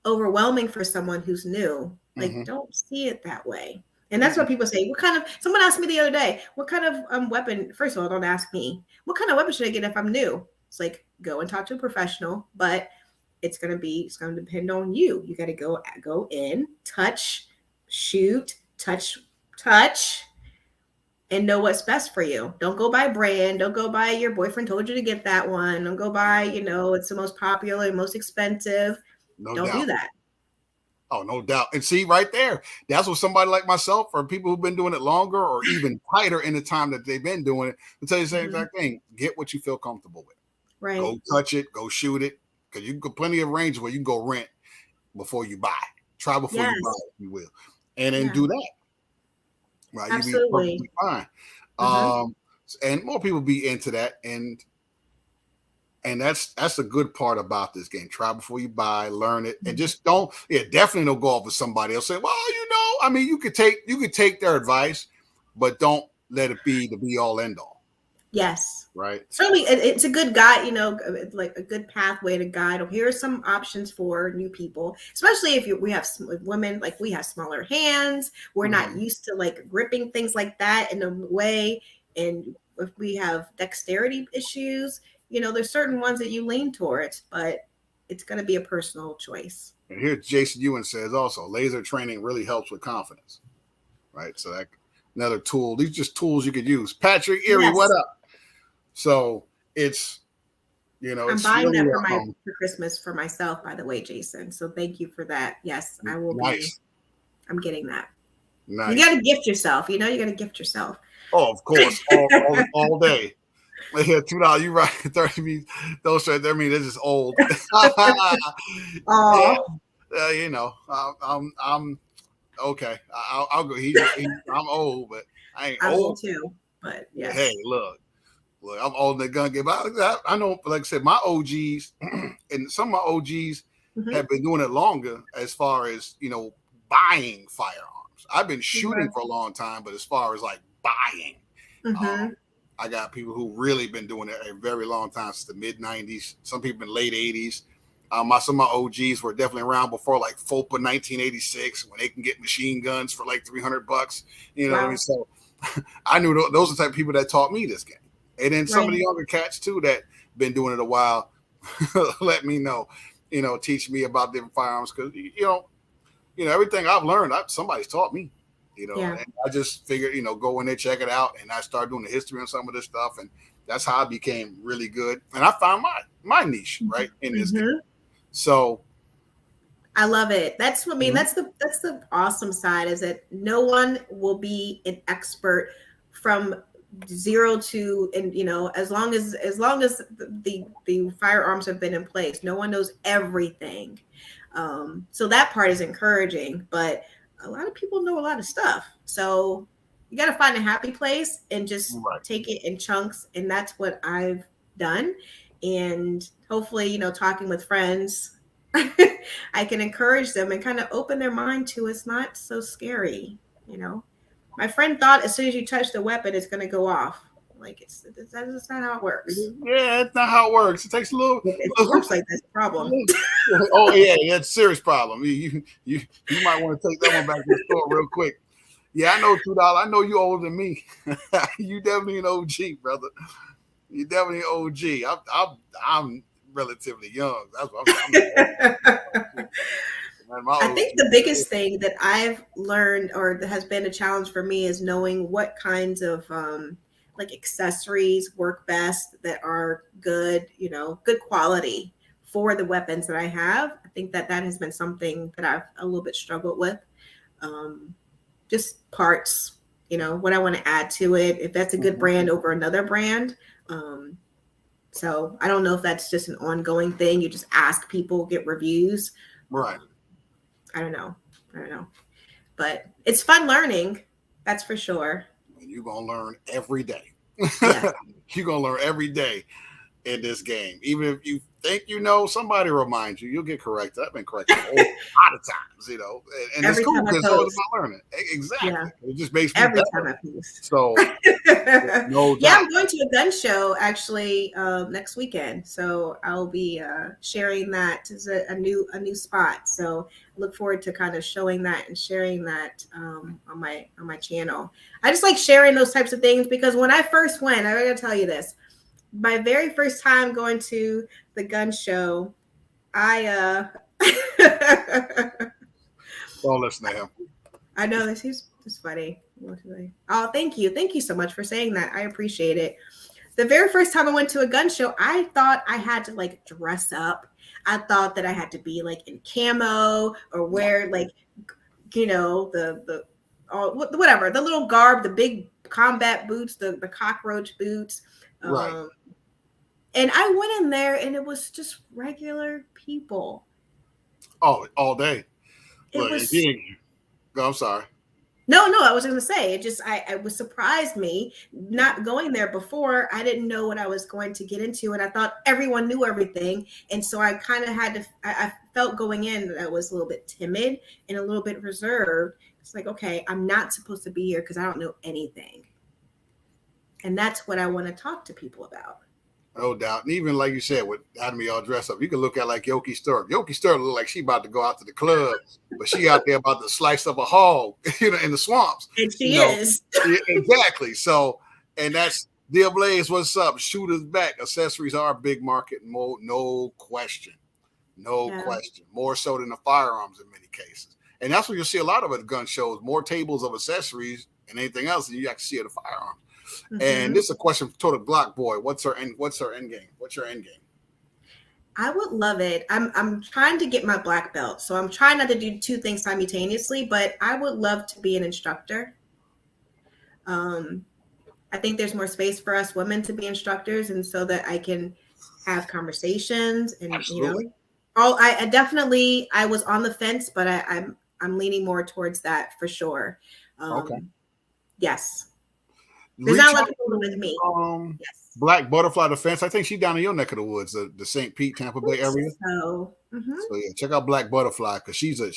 overwhelming for someone who's new. Like, Mm-hmm. don't see it that way. And that's what people say. What kind of, someone asked me the other day, what kind of weapon, first of all, don't ask me, what kind of weapon should I get if I'm new? It's like, go and talk to a professional, but it's going to depend on you. You got to go in, touch, shoot, touch, and know what's best for you. Don't go by brand. Don't go by your boyfriend told you to get that one. Don't go by, it's the most popular, most expensive. No Don't do doubt. that. Oh, no doubt. And see, right there, that's what somebody like myself or people who've been doing it longer or even tighter in the time that they've been doing it will tell you the same exact thing. Get what you feel comfortable with. Right. Go touch it, go shoot it. Because you got plenty of range where you can go rent before you buy. Try before you buy, Yes. if you will. And then Yeah. do that. Right. You'll be Absolutely. perfectly fine. Mm-hmm. And more people be into that. And that's a good part about this game. Try before you buy, learn it, and just definitely don't go off with somebody else. Say, well, I mean, you could take their advice, but don't let it be the be all end all. Yes. Right. Certainly, it's a good guide, like a good pathway to guide. Oh, here are some options for new people, especially if we have women, like we have smaller hands. We're not used to like gripping things like that in a way. And if we have dexterity issues, there's certain ones that you lean towards, but it's going to be a personal choice. And here Jason Ewan says also, laser training really helps with confidence. Right. So that another tool. These are just tools you could use. Patrick Erie, Yes. what up? So it's I'm it's buying really that for Christmas for myself, by the way, Jason. So thank you for that. Yes, I will nice. I'm getting that. Nice. You got to gift yourself. You got to gift yourself. Oh, of course, all day. Yeah, $2. You right? 30 means those right there mean this is old. Oh, I'm okay. I'll go. I'm old, but I ain't I'm old. old too. But yes. Hey, look, I'm old in the gun game. I know, like I said, my OGs and some of my OGs have been doing it longer as far as buying firearms. I've been shooting for a long time, but as far as like buying, I got people who really been doing it a very long time, since the mid 90s. Some people in late 80s. Some of my OGs were definitely around before like FOPA 1986, when they can get machine guns for like $300. You know what I mean? So I knew those are the type of people that taught me this game. And then some of the younger cats too that been doing it a while let me know, teach me about different firearms, because everything I've learned, somebody's taught me. And I just figured, go in there, check it out, and I started doing the history on some of this stuff, and that's how I became really good. And I found my niche right in this game. So I love it. That's what I mean. That's the awesome side, is that no one will be an expert from zero to, and as long as the firearms have been in place, no one knows everything. So that part is encouraging, but a lot of people know a lot of stuff. So you got to find a happy place and just take it in chunks. And that's what I've done. And hopefully, talking with friends, I can encourage them and kind of open their mind to it's not so scary. My friend thought as soon as you touch the weapon, it's going to go off. Like that's not how it works. Yeah, it's not how it works. It takes a little. It works like that's a problem. Oh yeah, it's a serious problem. You might want to take that one back to the store real quick. Yeah, I know $2. I know you older than me. You definitely an OG, brother. You definitely an OG. I'm relatively young. That's what I'm I think the biggest thing that I've learned, or that has been a challenge for me, is knowing what kinds of like accessories work best, that are good, good quality for the weapons that I have. I think that has been something that I've a little bit struggled with. Just parts, what I want to add to it, if that's a good brand over another brand. So I don't know if that's just an ongoing thing. You just ask people, get reviews. Right. I don't know. But it's fun learning. That's for sure. And you're going to learn every day. Yeah. You're going to learn every day in this game. Even if you think you know, somebody remind you. You'll get corrected. I've been corrected a lot of times, and it's Every cool time I because it's always post. about learning. Yeah. Exactly. It just makes me Every better. time I post. So, no Yeah, doubt. I'm going to a gun show actually next weekend, so I'll be sharing that as a new spot. So I look forward to kind of showing that and sharing that on my channel. I just like sharing those types of things because when I first went, I gotta tell you this, my very first time going to the gun show, I Don't listen to him. I know this is just funny. Oh, thank you so much for saying that. I appreciate it. The very first time I went to a gun show, I thought I had to like dress up. I thought that I had to be like in camo or wear like the whatever, the little garb, the big combat boots, the cockroach boots. Right. Um, and I went in there and it was just regular people. Oh, all day. It Look, if was you didn't, I'm sorry. No, I was going to say it. Just I was surprised me not going there before. I didn't know what I was going to get into, and I thought everyone knew everything, and so I kind of had to. I felt going in that I was a little bit timid and a little bit reserved. It's like, okay, I'm not supposed to be here because I don't know anything, and that's what I want to talk to people about. No doubt. And even like you said, with having me all dressed up, you can look at like Yoki Sturp. Yoki Sturp look like she about to go out to the club, but she out there about to slice up a hog, in the swamps. And she You know, is. yeah, exactly. So, and that's Deal Blaze. What's up? Shooters back. Accessories are a big market, no question, no Yeah. question. More so than the firearms in many cases, and that's what you'll see a lot of at gun shows. More tables of accessories and anything else than you actually see at the firearms. And this is a question for Total Glock Boy. What's her end game? What's your end game? I would love it. I'm trying to get my black belt, so I'm trying not to do two things simultaneously. But I would love to be an instructor. I think there's more space for us women to be instructors, and so that I can have conversations and Absolutely. I definitely I was on the fence, but I'm leaning more towards that for sure. Okay. Yes. There's Reach not a lot out of people like me. to Yes. Black Butterfly Defense. I think she's down in your neck of the woods, the St. Pete, Tampa Bay area. So, So yeah, check out Black Butterfly because she's a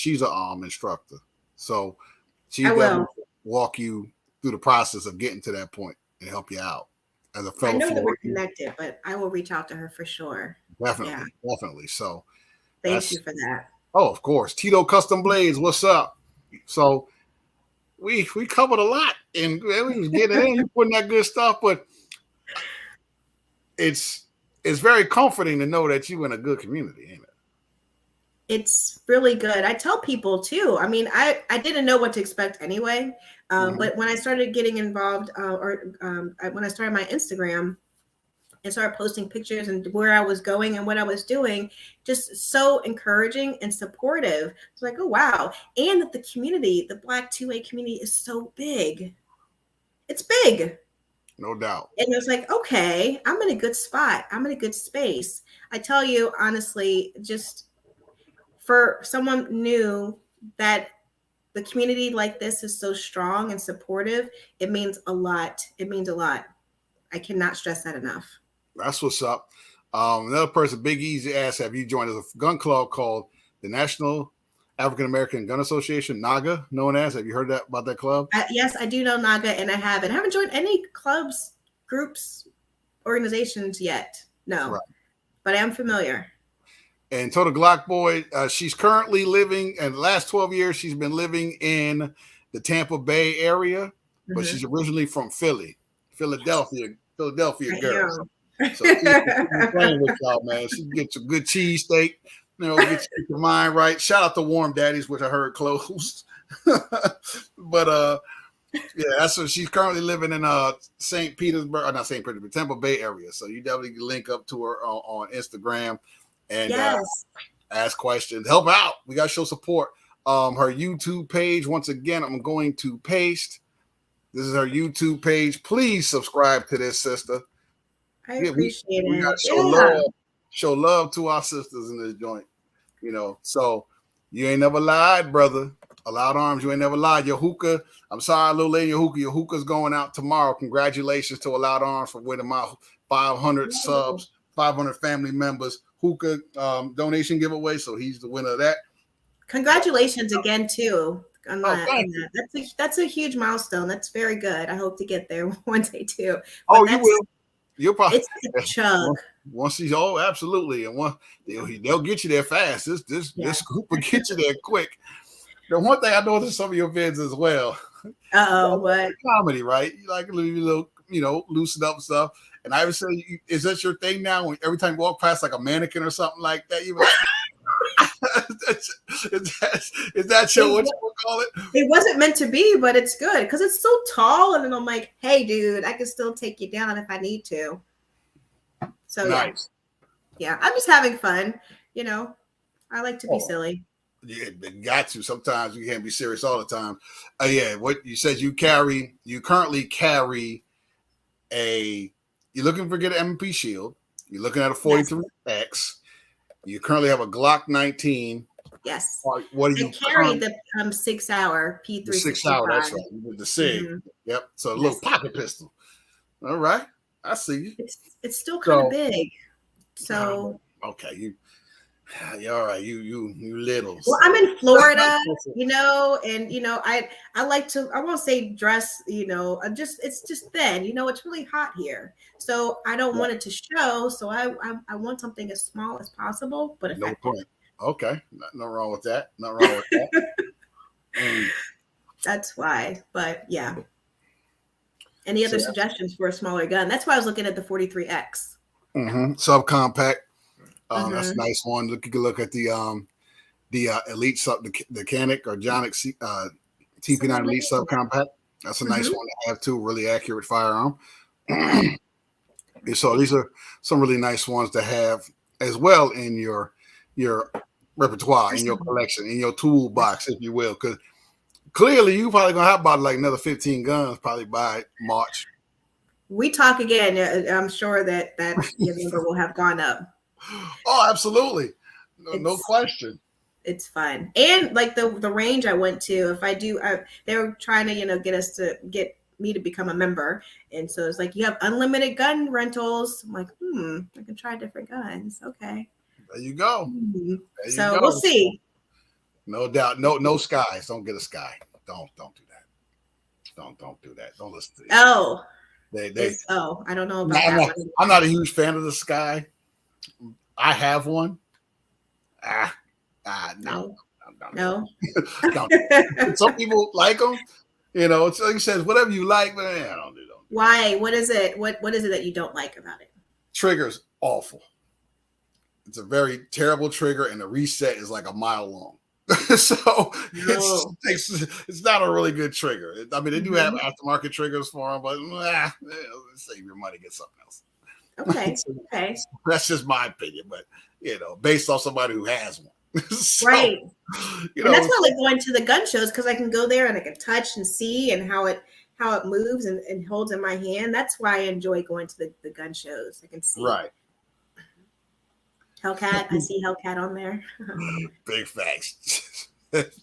instructor. So she I definitely will. walk you through the process of getting to that point and help you out as a I fellow know that we're Floridian. connected, but I will reach out to her for sure. Yeah. Definitely. So Thank you that's for that. of course. Tito Custom Blades, what's up? So we covered a lot and we was getting in, you putting that good stuff, but it's very comforting to know that you in a good community, ain't it? It's really good. I tell people too. I mean, I didn't know what to expect anyway. But when I started getting involved, when I started my Instagram and started posting pictures and where I was going and what I was doing, just so encouraging and supportive. It's like, oh wow. And that the community, the Black 2A community is so big. It's big. No doubt. And it was like, okay, I'm in a good spot. I'm in a good space. I tell you honestly, just for someone new, that the community like this is so strong and supportive, it means a lot. It means a lot. I cannot stress that enough. That's what's up. Another person, Big Easy asks, have you joined a gun club called the National African American Gun Association, NAGA, known as? Have you heard about that club? Yes, I do know NAGA, and I haven't joined any clubs, groups, organizations yet. No, right. But I am familiar. And Total Glock Boy, she's currently living, and the last 12 years, she's been living in the Tampa Bay area, but she's originally from Philadelphia girl. So she's playing with y'all, man. She gets a good cheesesteak, get your mind right. Shout out to Warm Daddies, which I heard closed. But yeah, that's what she's currently living in St. Petersburg, not St. Petersburg, Tampa Bay area. So you definitely can link up to her on Instagram and ask questions, help out. We got to show support. Her YouTube page, once again, I'm going to paste. This is her YouTube page. Please subscribe to this, sister. I appreciate it. We got to show love to our sisters in this joint. So you ain't never lied, brother. Allowed Arms, you ain't never lied. Your hookah, I'm sorry, little lady, your hookah's going out tomorrow. Congratulations to Allowed Arms for winning my 500 subs, 500 family members hookah donation giveaway. So he's the winner of that. Congratulations again too on Oh, that. thank you. That's a huge milestone. That's very good. I hope to get there one day too. Oh, But you will. You'll probably it's a chug. once he's absolutely, and they'll get you there fast. This Yeah. group will get you there quick. The one thing I noticed some of your vids as well. Uh-oh, what? Comedy, right? You like a little, loosen up and stuff. And I would say, is that your thing now? When every time you walk past like a mannequin or something like that, you like, is that your what you call it? It wasn't meant to be, but it's good because it's so tall. And then I'm like, hey, dude, I can still take you down if I need to. So nice. Yeah, I'm just having fun. I like to be silly. Yeah, got to. Sometimes you can't be serious all the time. Yeah, what you said you currently carry you're looking for get an MP shield. You're looking at a 43X. You currently have a Glock 19. Yes. What do you carry the 6 hour P365? The 6 hour, that's right. With the SIG. Mm-hmm. Yep. So a little pocket pistol. All right. I see you. It's still kind of big. So okay, all right. You little. Well, I'm in Florida, and I like to. I won't say dress. It's just thin. It's really hot here, so I don't want it to show. So I want something as small as possible, but effective. No point. Okay, nothing wrong with that. Nothing wrong with that. That's why. But yeah. Any other suggestions for a smaller gun? That's why I was looking at the 43X. Mm-hmm. Subcompact. That's a nice one. You can look at the Elite the Canic or Jonic TP9 Elite Subcompact. That's a nice one to have too. Really accurate firearm. So these are some really nice ones to have as well in your repertoire, in your collection, in your toolbox, if you will. Because clearly you probably gonna have about like another 15 guns probably by March. We talk again. I'm sure that your number will have gone up. Oh, absolutely. No question. It's fun. And like the range I went to, if I do, they were trying to, get me to become a member. And so it's like, you have unlimited gun rentals. I'm like, I can try different guns. Okay. There you go. We'll see. No doubt. No skies. Don't get a sky. Don't do that. Don't do that. Don't listen to these. Oh. I don't know about that. I'm not a huge fan of the sky. I have one. No. Some people like them. It's like he says, whatever you like, but I don't do them. Why? What is it? What is it that you don't like about it? Trigger's awful. It's a very terrible trigger, and the reset is like a mile long. So it's not a really good trigger. I mean, they do have aftermarket triggers for them, but save your money, get something else. Okay. Okay. That's just my opinion, but based off somebody who has one. So, right. And that's why I like going to the gun shows, because I can go there and I can touch and see and how it moves and holds in my hand. That's why I enjoy going to the gun shows. I can see. Right. Hellcat. I see Hellcat on there. Big facts.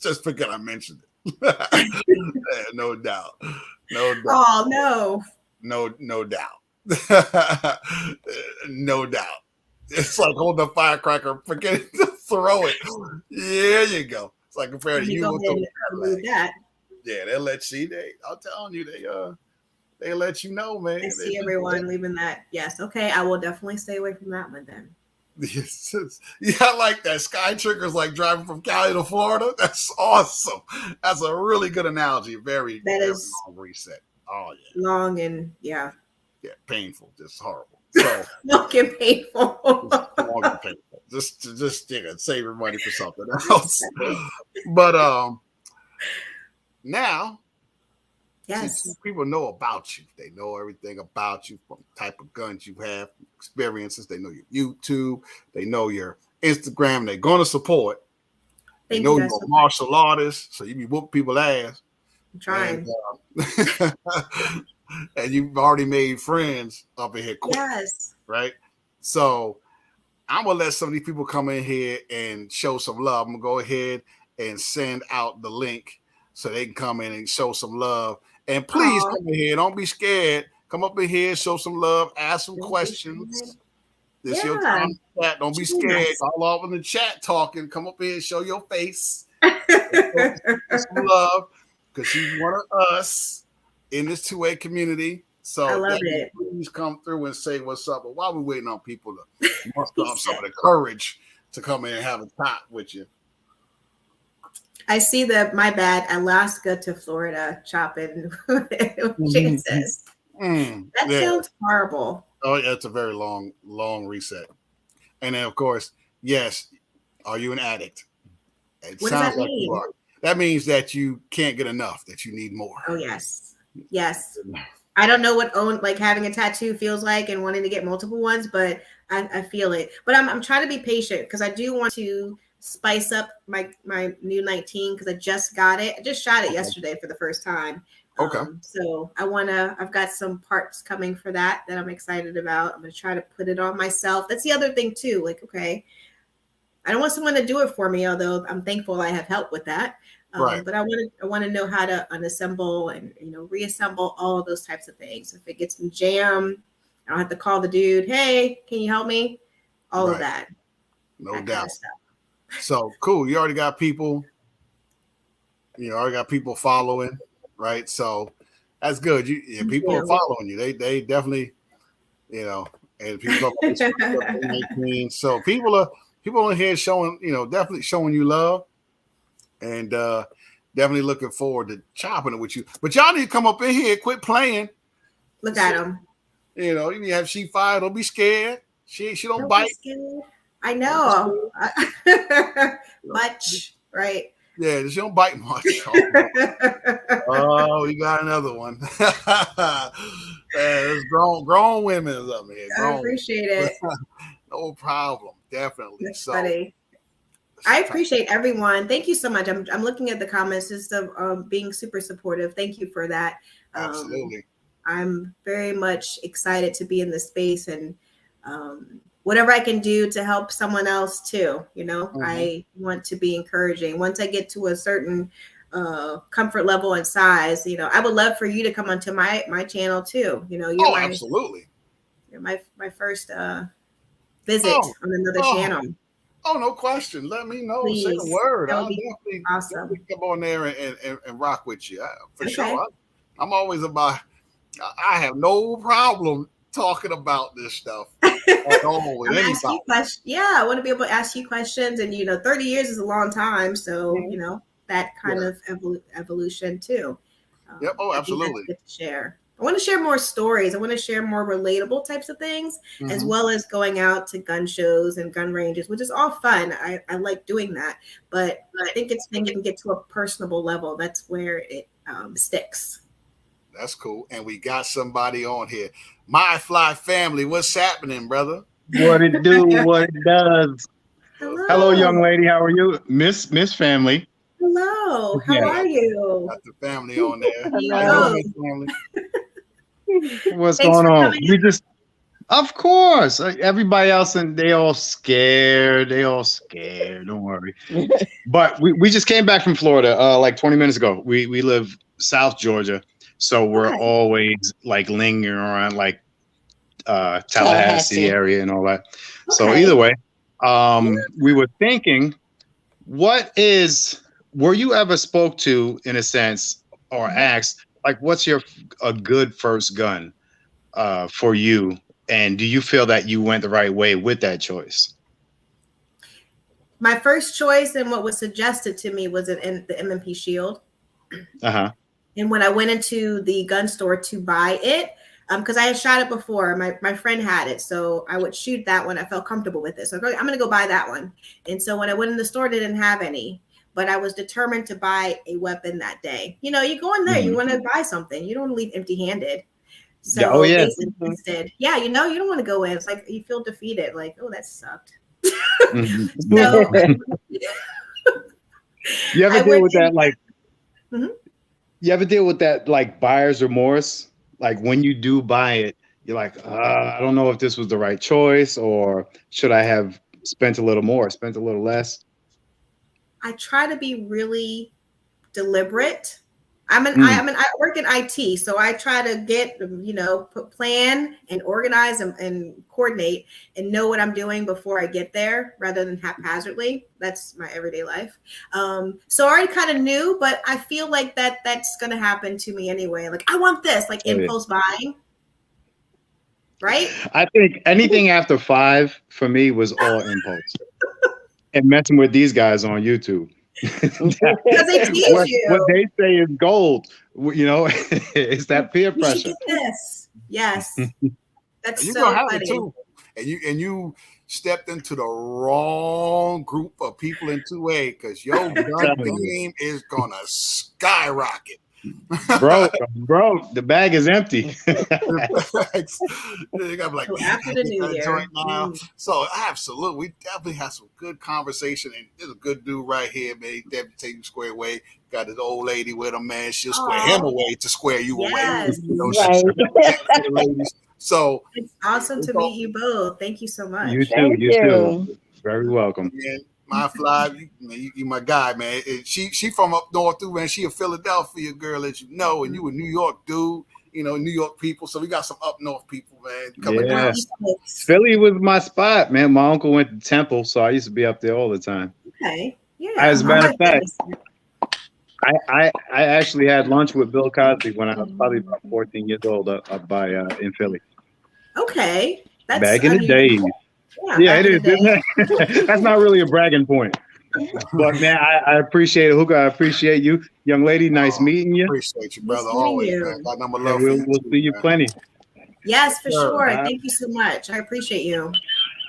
Just because I mentioned it. No doubt. No doubt. Oh no. No doubt. No doubt. It's like holding a firecracker, forget it, throw it. Yeah, you go. It's like compared to you. That. Yeah, they'll let you. I'm telling you, they let you know, man. I see everyone leaving that. Yes. Okay, I will definitely stay away from that one then. Yes. Yeah, I like that. Sky Trigger's like driving from Cali to Florida. That's awesome. That's a really good analogy. Very long reset. Oh yeah. Long and yeah, painful. Just horrible. So long and painful. Long and painful. Just save your money for something else. But now, yes, people know about you. They know everything about you, from the type of guns you have, experiences. They know your YouTube. They know your Instagram. They're going to support. They know you're a martial artist, so you be whooping people's ass. I'm trying. And you've already made friends up in here quick. Yes. Right? So I'm going to let some of these people come in here and show some love. I'm going to go ahead and send out the link so they can come in and show some love. And please come in here. Don't be scared. Come up in here, show some love, ask some questions. This your Yeah. time to chat. Don't be scared. All off in the chat talking. Come up here and show your face. Show some love because she's one of us in this two-way community. I So love definitely it. please come through and say what's up. But while we're waiting on people to muster up some of the courage to come in and have a talk with you. I see my bad, Alaska to Florida chopping chances. That Yeah. sounds horrible. Oh, yeah, it's a very long reset. And then, of course, yes, are you an addict? It What does sounds that like you mean? are. That means that you can't get enough, that you need more. Oh, yes. Yes. I don't know what like having a tattoo feels like and wanting to get multiple ones, but I feel it. But I'm trying to be patient because I do want to spice up my new 19 because I just got it. I just shot it yesterday for the first time. Okay. So I've got some parts coming for that I'm excited about. I'm gonna try to put it on myself. That's the other thing too. Like, okay, I don't want someone to do it for me, although I'm thankful I have help with that. Right. But I want to know how to unassemble and reassemble all of those types of things. If it gets in jam, I don't have to call the dude. Hey, can you help me? All of that. No that doubt. Kind of stuff. So cool. You already got people. You already got people following, right? So that's good. People are following you. They definitely, and people are Facebook, so people in here showing, definitely showing you love, and definitely looking forward to chopping it with you. But y'all need to come up in here, quit playing. Look at them. You need to have she fire. Don't be scared. She don't bite. I know. Much, right? Yeah, she don't bite much. Oh, we got another one. There's grown women up here. I appreciate it. No problem. Definitely. That's funny. I appreciate everyone. Thank you so much. I'm looking at the comments just of being super supportive. Thank you for that. Absolutely. I'm very much excited to be in this space and whatever I can do to help someone else too. I want to be encouraging. Once I get to a certain comfort level and size, I would love for you to come onto my channel too. You're absolutely. You're my first visit on another channel. Oh, no question. Let me know. Please. Say a word. I'll definitely awesome. Come on there and rock with you. For sure. I'm always about, I have no problem talking about this stuff. I want to be able to ask you questions. And, 30 years is a long time. So, that kind of evolution too. Yep. Oh, absolutely. That's good to share. I want to share more stories. I want to share more relatable types of things, as well as going out to gun shows and gun ranges, which is all fun. I like doing that. But I think it's when you can get to a personable level, that's where it sticks. That's cool. And we got somebody on here. My Fly family, what's happening, brother? What it do, what it does. Hello, young lady. How are you? Miss family. Hello. How are you? Got the family on there. Hello. Family. What's going on? Of course. Everybody else, and they all scared. Don't worry. But we just came back from Florida like 20 minutes ago. We live South Georgia, so we're always like lingering around like Tallahassee area and all that. Okay. So either way, we were thinking, were you ever spoke to, in a sense, or asked, like, what's a good first gun for you? And do you feel that you went the right way with that choice? My first choice and what was suggested to me was the M&P Shield. And when I went into the gun store to buy it, because I had shot it before, my friend had it, so I would shoot that one. I felt comfortable with it, so I'm going to go buy that one. And so when I went in the store, they didn't have any, but I was determined to buy a weapon that day. You go in there, you want to buy something, you don't leave empty-handed. So they said, you don't want to go in. It's like you feel defeated, like, oh, that sucked. So, you ever deal with that, like? You ever deal with that, like, buyer's remorse? Like, when you do buy it, you're like, I don't know if this was the right choice, or should I have spent a little more, spent a little less? I try to be really deliberate I work in IT, so I try to get, plan and organize and coordinate and know what I'm doing before I get there rather than haphazardly. That's my everyday life. So I already kind of knew, but I feel like that's going to happen to me anyway. Like, I want this, like impulse buying, right? I think anything after 5 for me was all impulse. And messing with these guys on YouTube. Because they tease you. What they say is gold. It's that peer You should pressure. get this. Yes. That's You're so gonna have funny. it too. And you stepped into the wrong group of people in 2A because your gun game is gonna skyrocket. Bro, the bag is empty. You gotta be like, after the new year. Now. So absolutely, we definitely have some good conversation, and there's a good dude right here, man. He definitely take you square away. Got this old lady with him, man. She'll square him away to square you away. Ladies. So it's awesome to meet you both. Thank you so much. You too. Very welcome. Yeah, my fly, you my guy, man. She from up north too, man. She a Philadelphia girl, as you know, and you a New York dude. New York people. So we got some up north people, man. Coming down. Philly was my spot, man. My uncle went to Temple, so I used to be up there all the time. Okay. Yeah. As a matter of fact, I actually had lunch with Bill Cosby when I was probably about 14 years old up by in Philly. Okay. That's back in the day. Yeah, it is, isn't it? That's not really a bragging point. But man, I appreciate it, Hookah. I appreciate you, young lady. Nice meeting you. Appreciate you, brother. Always, man. Got number love. We'll see you plenty. Yes, for sure. Thank you so much. I appreciate you.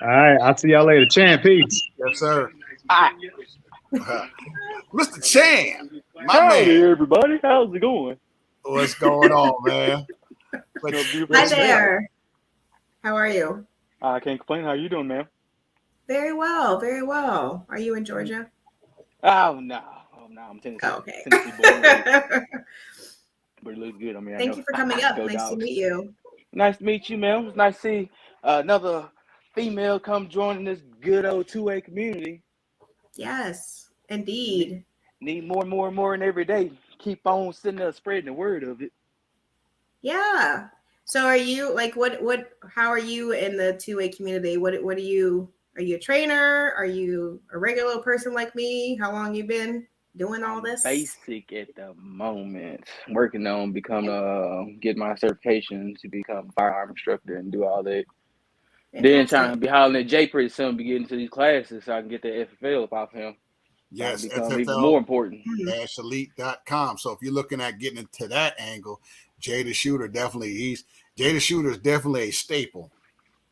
All right, I'll see y'all later. Chan, peace. Yes, sir. Mr. Chan, Howdy, everybody. How's it going? What's going on, man? Hi there. How are you? I can't complain. How you doing, man? Very well, very well. Are you in Georgia? Oh no, I'm Tennessee. Oh, okay. Tennessee born, but it looks good. I mean, thank you for coming up. Nice to meet you. Nice to meet you, man. It was nice to see another female come join this good old 2A community. Yes, indeed. Need more and more and more and every day. Keep on sitting there spreading the word of it. Yeah. So are you how are you in the 2A community? What are you a trainer? Are you a regular person like me? How long you been doing all this? Basic at the moment. Working on get my certification to become a firearm instructor and do all that. Fantastic. Then trying to be hollering at Jay pretty soon, be getting into these classes so I can get the FFL off him. Yes, become even more important. -elite.com. So if you're looking at getting into that angle, Jay the Shooter Jay the Shooter is definitely a staple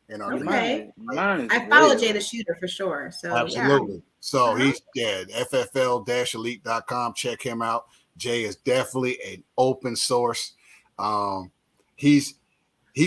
in our community. I follow Jay the Shooter for sure. So absolutely. Yeah. So he's FFL-elite.com. Check him out. Jay is definitely an open source. He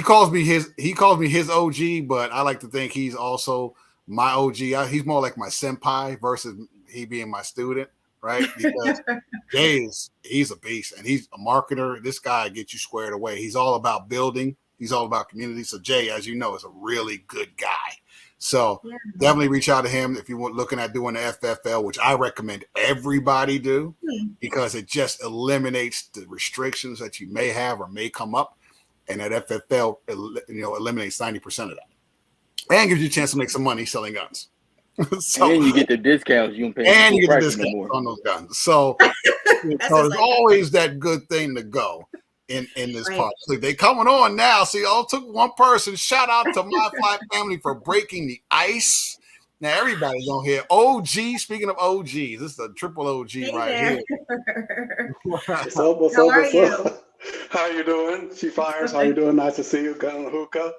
calls me his OG, but I like to think he's also my OG. He's more like my senpai versus he being my student, right? Because he's a beast and he's a marketer. This guy gets you squared away. He's all about building. He's all about community. So Jay, as you know, is a really good guy. So definitely reach out to him if you're looking at doing the FFL, which I recommend everybody do because it just eliminates the restrictions that you may have or may come up. And that FFL, eliminates 90% of that, and gives you a chance to make some money selling guns. So, and you get the discounts you can pay. And you get the discounts on those guns. So, there's always that good thing to go in this part. So they coming on now. See, all took one person. Shout out to my fly family for breaking the ice. Now everybody's on here. OG. Speaking of OGs, this is a triple OG here. What's up? How you doing? She Fires. How you doing? Nice to see you, Gun Hookah.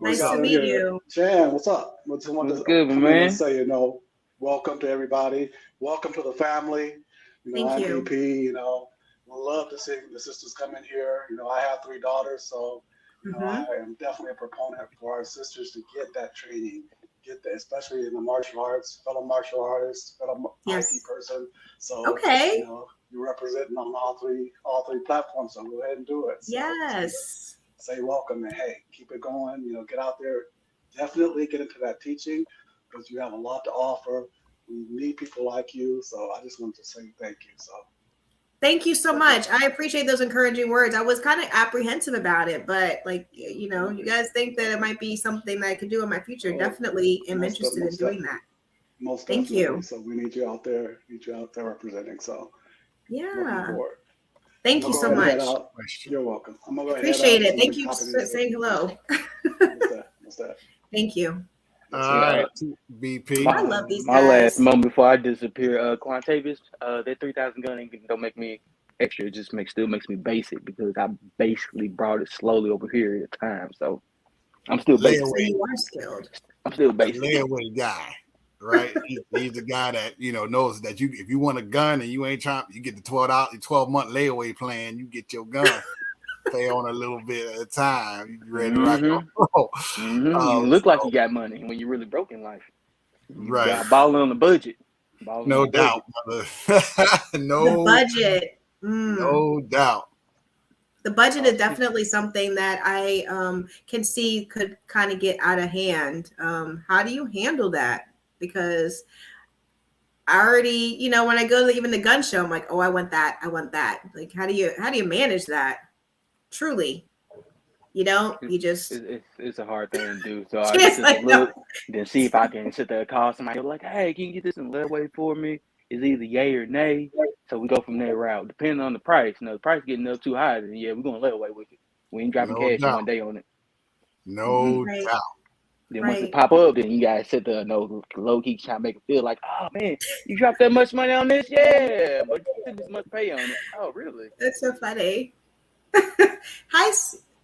Nice to meet you. Jan, what's up? What's good, man? Say, welcome to everybody. Welcome to the family. Thank you. DP, we love to see the sisters come in here. I have 3 daughters, so I am definitely a proponent for our sisters to get that training, get that, especially in the martial arts, fellow martial artists, fellow IT person. So you're representing on all three platforms, so go ahead and do it. So, yes. Say welcome and hey, keep it going. Get out there. Definitely get into that teaching because you have a lot to offer. We need people like you. So I just wanted to say thank you. So Thank you so much. I appreciate those encouraging words. I was kind of apprehensive about it, but like, you know, you guys think that it might be something that I could do in my future. Definitely am interested in doing that. Most Thank definitely. you. So we need you out there. Representing. So looking Yeah. forward. Thank you so much. You're welcome. I'm gonna go Appreciate ahead it. Thank you for saying hello. What's that? Thank you. All right, BP. I love these My guys. last moment before I disappear, Quantavious, that 3,000 gun don't make me extra. It just still makes me basic because I basically brought it slowly over here at the time. So I'm still basic. So you are skilled. I'm still The basic. layaway guy, right? He's the guy that knows that if you want a gun and you ain't trying, you get the 12-month layaway plan. You get your gun. Pay on a little bit at a time. You ready to rock and roll. You look like you got money when you're really broke in life. You Right. got balling on the budget. No doubt. The budget. No doubt. The budget is definitely something that I can see could kind of get out of hand. How do you handle that? Because I already, when I go to even the gun show, I'm like, oh, I want that. Like, how do you manage that? Truly, you just it's a hard thing to do. So I just look, then see if I can sit there and call somebody like, hey, can you get this in layaway for me? It's either yay or nay. So we go from that route, depending on the price. The price getting up too high, then we're going to layaway with it. We ain't dropping cash in one day on it. No doubt. Then once it pop up, then you guys sit there, low key trying to make it feel like, oh man, you dropped that much money on this, yeah, but you took this much pay on it. Oh, really? That's so funny. Hi,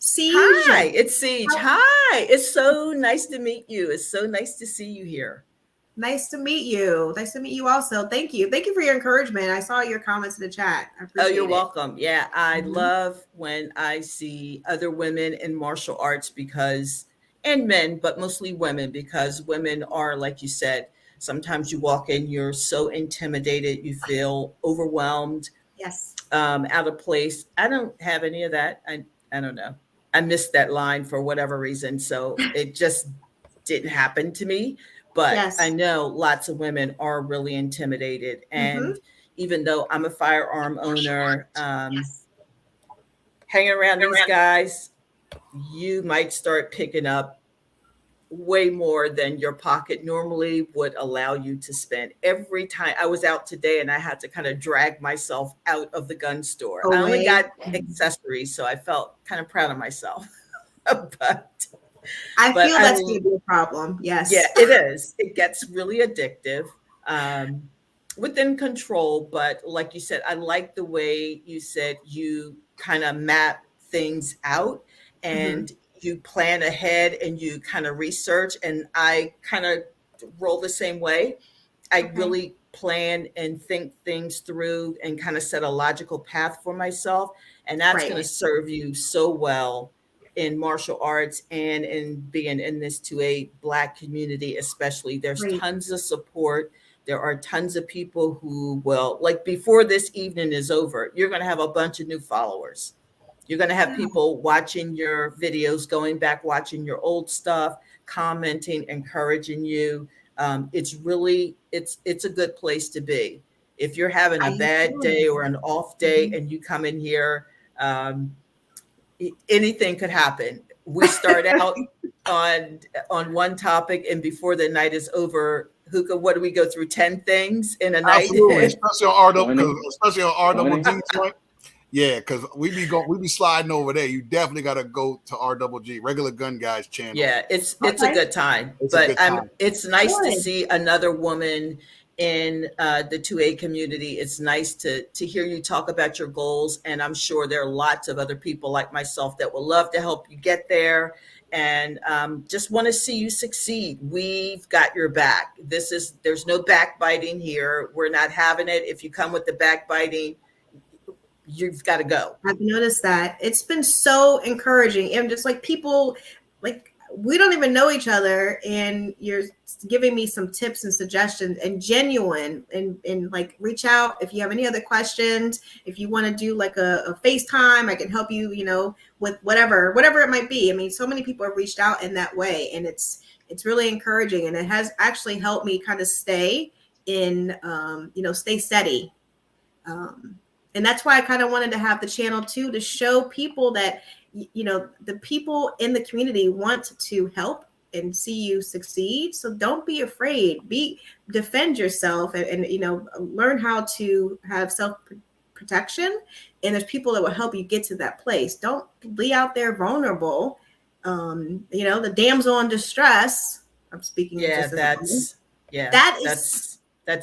Siege. Hi, it's Siege. Hi, it's so nice to meet you. It's so nice to see you here. Nice to meet you. Nice to meet you also. Thank you. Thank you for your encouragement. I saw your comments in the chat. I appreciate you're welcome. Yeah, I love when I see other women in martial arts and men, but mostly women, because women are, like you said, sometimes you walk in, you're so intimidated, you feel overwhelmed. Yes. Out of place. I don't have any of that. I don't know. I missed that line for whatever reason. So it just didn't happen to me. But I know lots of women are really intimidated. And even though I'm a firearm owner, hanging around these guys, you might start picking up way more than your pocket normally would allow you to spend. Every time I was out today and I had to kind of drag myself out of the gun store. I only got accessories, so I felt kind of proud of myself. but I feel that's going to be a problem. Yes. Yeah, it is. It gets really addictive. Within control, but like you said, I like the way you said you kind of map things out and you plan ahead and you kind of research, and I kind of roll the same way. I really plan and think things through and kind of set a logical path for myself, and that's going to serve you so well in martial arts and in being in this 2A Black community, especially. There's tons of support. There are tons of people who will, like, before this evening is over, you're going to have a bunch of new followers. You're going to have people watching your videos, going back, watching your old stuff, commenting, encouraging you. It's really, it's a good place to be. If you're having a bad day or an off day and you come in here, anything could happen. We start out on one topic, and before the night is over, Hookah, what do we go through? 10 things in a night? Absolutely, especially on RWG joint. Yeah, because we be sliding over there. You definitely got to go to RWG, Regular Gun Guys channel. Yeah, it's a good time. It's nice to see another woman in the 2A community. It's nice to hear you talk about your goals, and I'm sure there are lots of other people like myself that will love to help you get there, and just want to see you succeed. We've got your back. There's no backbiting here. We're not having it. If you come with the backbiting, you've got to go. I've noticed that. It's been so encouraging. And just like people, like, we don't even know each other, and you're giving me some tips and suggestions, and genuine, and like, reach out if you have any other questions. If you want to do like a FaceTime, I can help you, with whatever it might be. I mean, so many people have reached out in that way, and it's really encouraging, and it has actually helped me kind of stay in, stay steady. And that's why I kind of wanted to have the channel too, to show people that, you know, the people in the community want to help and see you succeed. So don't be afraid. Defend yourself, and you know, learn how to have self-protection. And there's people that will help you get to that place. Don't be out there vulnerable. You know, the damsel in distress. I'm speaking. Yeah, that's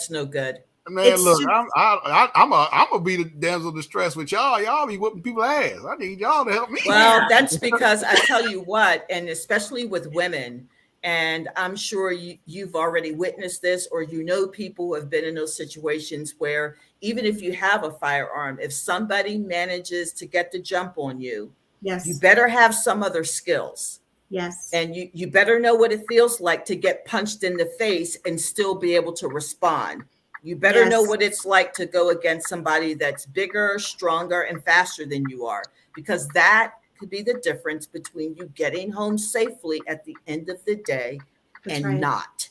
no good. Man, look, I'm gonna be the damsel of distress with y'all. Y'all be whooping people's ass. I need y'all to help me. Well, that's because I tell you what, and especially with women, and I'm sure you've already witnessed this, or you know people who have been in those situations where even if you have a firearm, if somebody manages to get the jump on you, yes, you better have some other skills. Yes. And you better know what it feels like to get punched in the face and still be able to respond. You better know what it's like to go against somebody that's bigger, stronger, and faster than you are, because that could be the difference between you getting home safely at the end of the day not.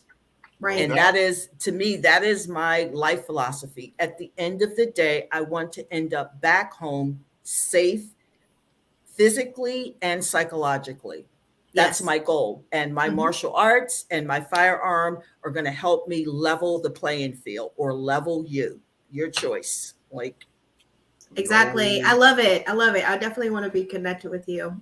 Right. And that is, to me, that is my life philosophy. At the end of the day, I want to end up back home safe, physically and psychologically. That's my goal. And my martial arts and my firearm are going to help me level the playing field, or level you, your choice. Like, exactly. I love it. I love it. I definitely want to be connected with you.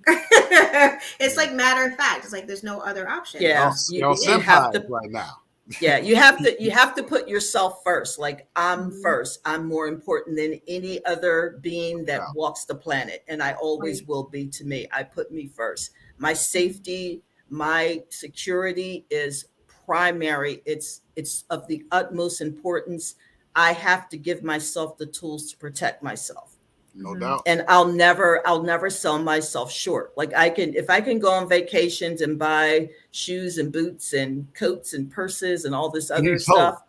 It's like matter of fact. It's like there's no other option. Yeah. You have to right now. Yeah, you have to put yourself first. Like, I'm first. I'm more important than any other being that walks the planet. And I always will be to me. I put me first. My safety, my security is primary. It's of the utmost importance. I have to give myself the tools to protect myself. No doubt. And I'll never sell myself short. Like, if I can go on vacations and buy shoes and boots and coats and purses and all this other stuff,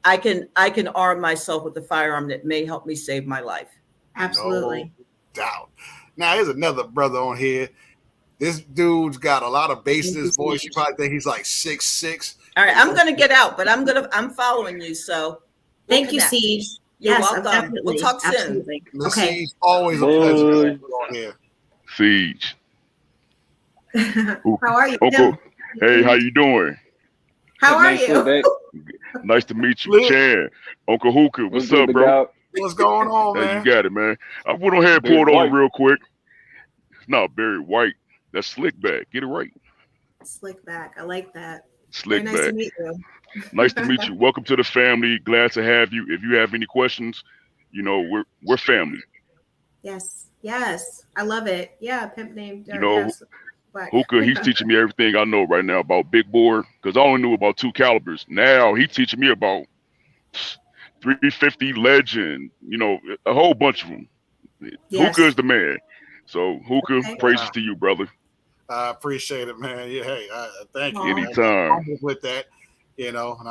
I can arm myself with a firearm that may help me save my life. Absolutely. No doubt. Now, here's another brother on here. This dude's got a lot of bass in his voice. You probably think he's like 6'6". All right, I'm gonna get out, but I'm following you. So thank you, Siege. You're welcome. We'll talk soon. Okay. Siege, always a pleasure on here. Siege. How are you? Uncle, hey, how you doing? How are you? Nice to meet you, Chan. Uncle Hookah, what's up, bro? What's going on, man? You got it, man. I went on ahead and pulled on real quick. It's not Barry White. That's Slick Back. Get it right. Slick Back. I like that. Slick Very nice Back. to meet you. Nice to meet you. Welcome to the family. Glad to have you. If you have any questions, you know, we're family. Yes. Yes. I love it. Yeah. Pimp named. You know, Hookah, he's teaching me everything I know right now about big bore, because I only knew about 2 calibers. Now he's teaching me about 350 Legend, you know, a whole bunch of them. Yes. Hookah is the man. So Hookah, praises to you, brother. I appreciate it, man. Yeah, hey, thank you. Anytime. With that, you know, and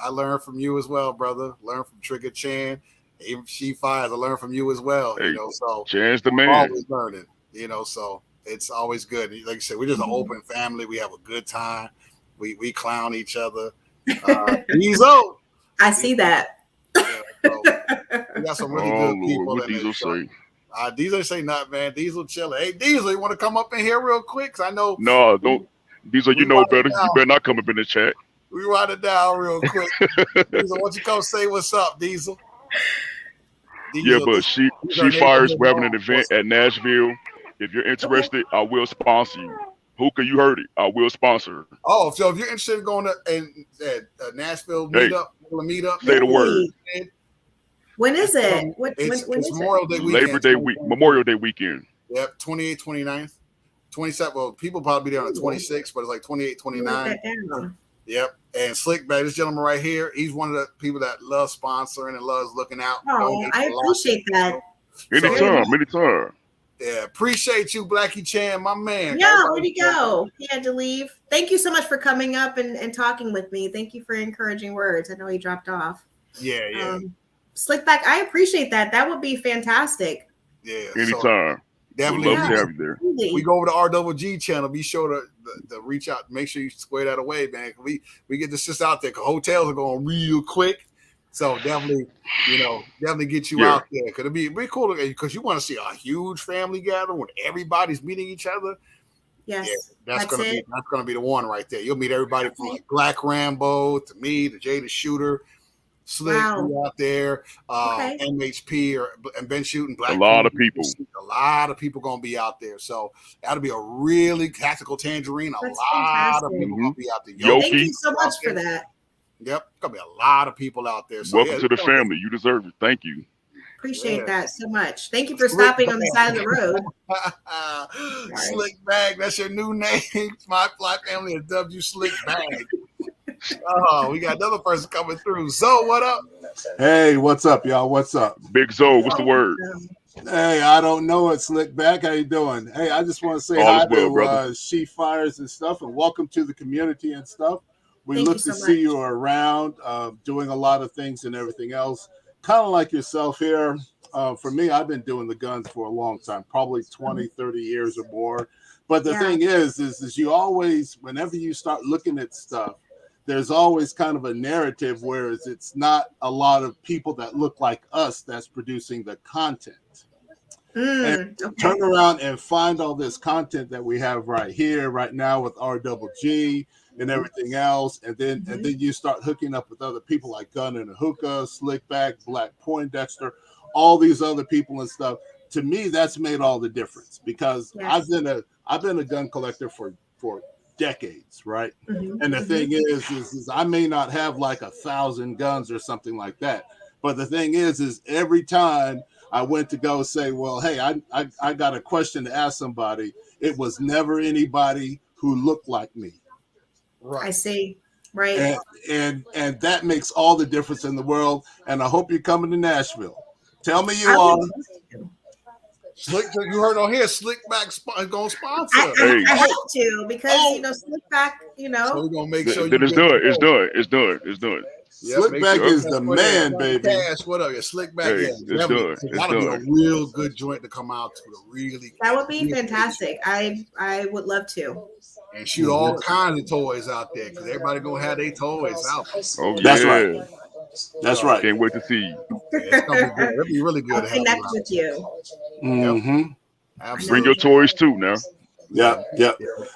I learned from you as well, brother. Learn from Trigger Chan. Even She Fires, I learned from you as well. Hey, you know, so Chan's the man. Always learning, you know, so it's always good. Like I said, we're just an open family. We have a good time. We clown each other. Diesel. I see that. Yeah, so we got some really good people. What Diesel say? Diesel say not, man. Diesel chilling. Hey, Diesel, you want to come up in here real quick? Cause I know. No, don't. Diesel, you know better. You better not come up in the chat. We write it down real quick. Diesel, why don't you come say what's up, Diesel? Yeah, but she Fires, we're having an event at Nashville. If you're interested, I will sponsor you. Hookah, you heard it. I will sponsor her. Oh, so if you're interested in going to Nashville meetup, say the word. When is it? It's Memorial Day weekend. Labor Day week, Memorial Day weekend. Yep, 28th, 29th, 27th. Well, people probably be there on the 26th, but it's like 28, 29. Yep. And Slick Back, this gentleman right here, he's one of the people that loves sponsoring and loves looking out. Oh, I appreciate that. Anytime. Yeah, appreciate you, Blackie Chan, my man. Yeah, where'd he go? He had to leave. Thank you so much for coming up and talking with me. Thank you for encouraging words. I know he dropped off. Yeah. Slickback, I appreciate that. That would be fantastic. Yeah. Anytime. Definitely. Love to have you there. We go over to RWG channel. Be sure to reach out. Make sure you square that away, man. We get the sis out there because hotels are going real quick. So definitely, definitely get you out there. Because it'd be cool because you want to see a huge family gathering when everybody's meeting each other. Yes, that's gonna be the one right there. You'll meet everybody from like Black Rambo to me to Jay the Shooter, Slick out there, MHP and Ben Shooting, Black. A lot of people. A lot of people gonna be out there. So that'll be a really tactical tangerine. That's lot fantastic. of people gonna be out there. Thank you so much for that. Yep, gonna be a lot of people out there. So, welcome to the family. You deserve it. Thank you. Appreciate that so much. Thank you for stopping on the side of the road. Slick Bag, that's your new name. My Fly family is W Slick Bag. Oh, we got another person coming through. Zoe, what up? Hey, what's up, y'all? What's up? Big Zoe, what's the word? Hey, I don't know it. Slick Back, how you doing? Hey, I just want to say hi to She Fires and stuff, and welcome to the community and stuff. We look to see you around, doing a lot of things and everything else. Kind of like yourself here. For me, I've been doing the guns for a long time, probably 20, 30 years or more. But the thing is you always, whenever you start looking at stuff, there's always kind of a narrative, whereas it's not a lot of people that look like us that's producing the content. And turn around and find all this content that we have right here, right now with RGG and everything else, and then you start hooking up with other people like Gun and a Hookah, Slickback, Black Poindexter, all these other people and stuff. To me, that's made all the difference because I've been a gun collector for decades, right? And the thing is I may not have like 1,000 guns or something like that, but the thing is every time I went to go say, well, hey, I got a question to ask somebody, it was never anybody who looked like me. Right. I see. Right. And that makes all the difference in the world. And I hope you're coming to Nashville. Tell me you are. Slick, you heard on here, Slickback going to sponsor. I hope to because Slickback, So we're gonna make sure it's done. Yep, Slickback is the man, baby. Cash, what up? Yeah, Slickback. It's done. That'll be a real good joint to come out to. That would be fantastic. I would love to. And shoot all kinds of toys out there because everybody gonna have their toys out. Oh, yeah. That's right. That's right. Can't wait to see you. It's gonna be good. It'll be really good. I'll connect with you. Absolutely. Bring your toys too now. Yeah.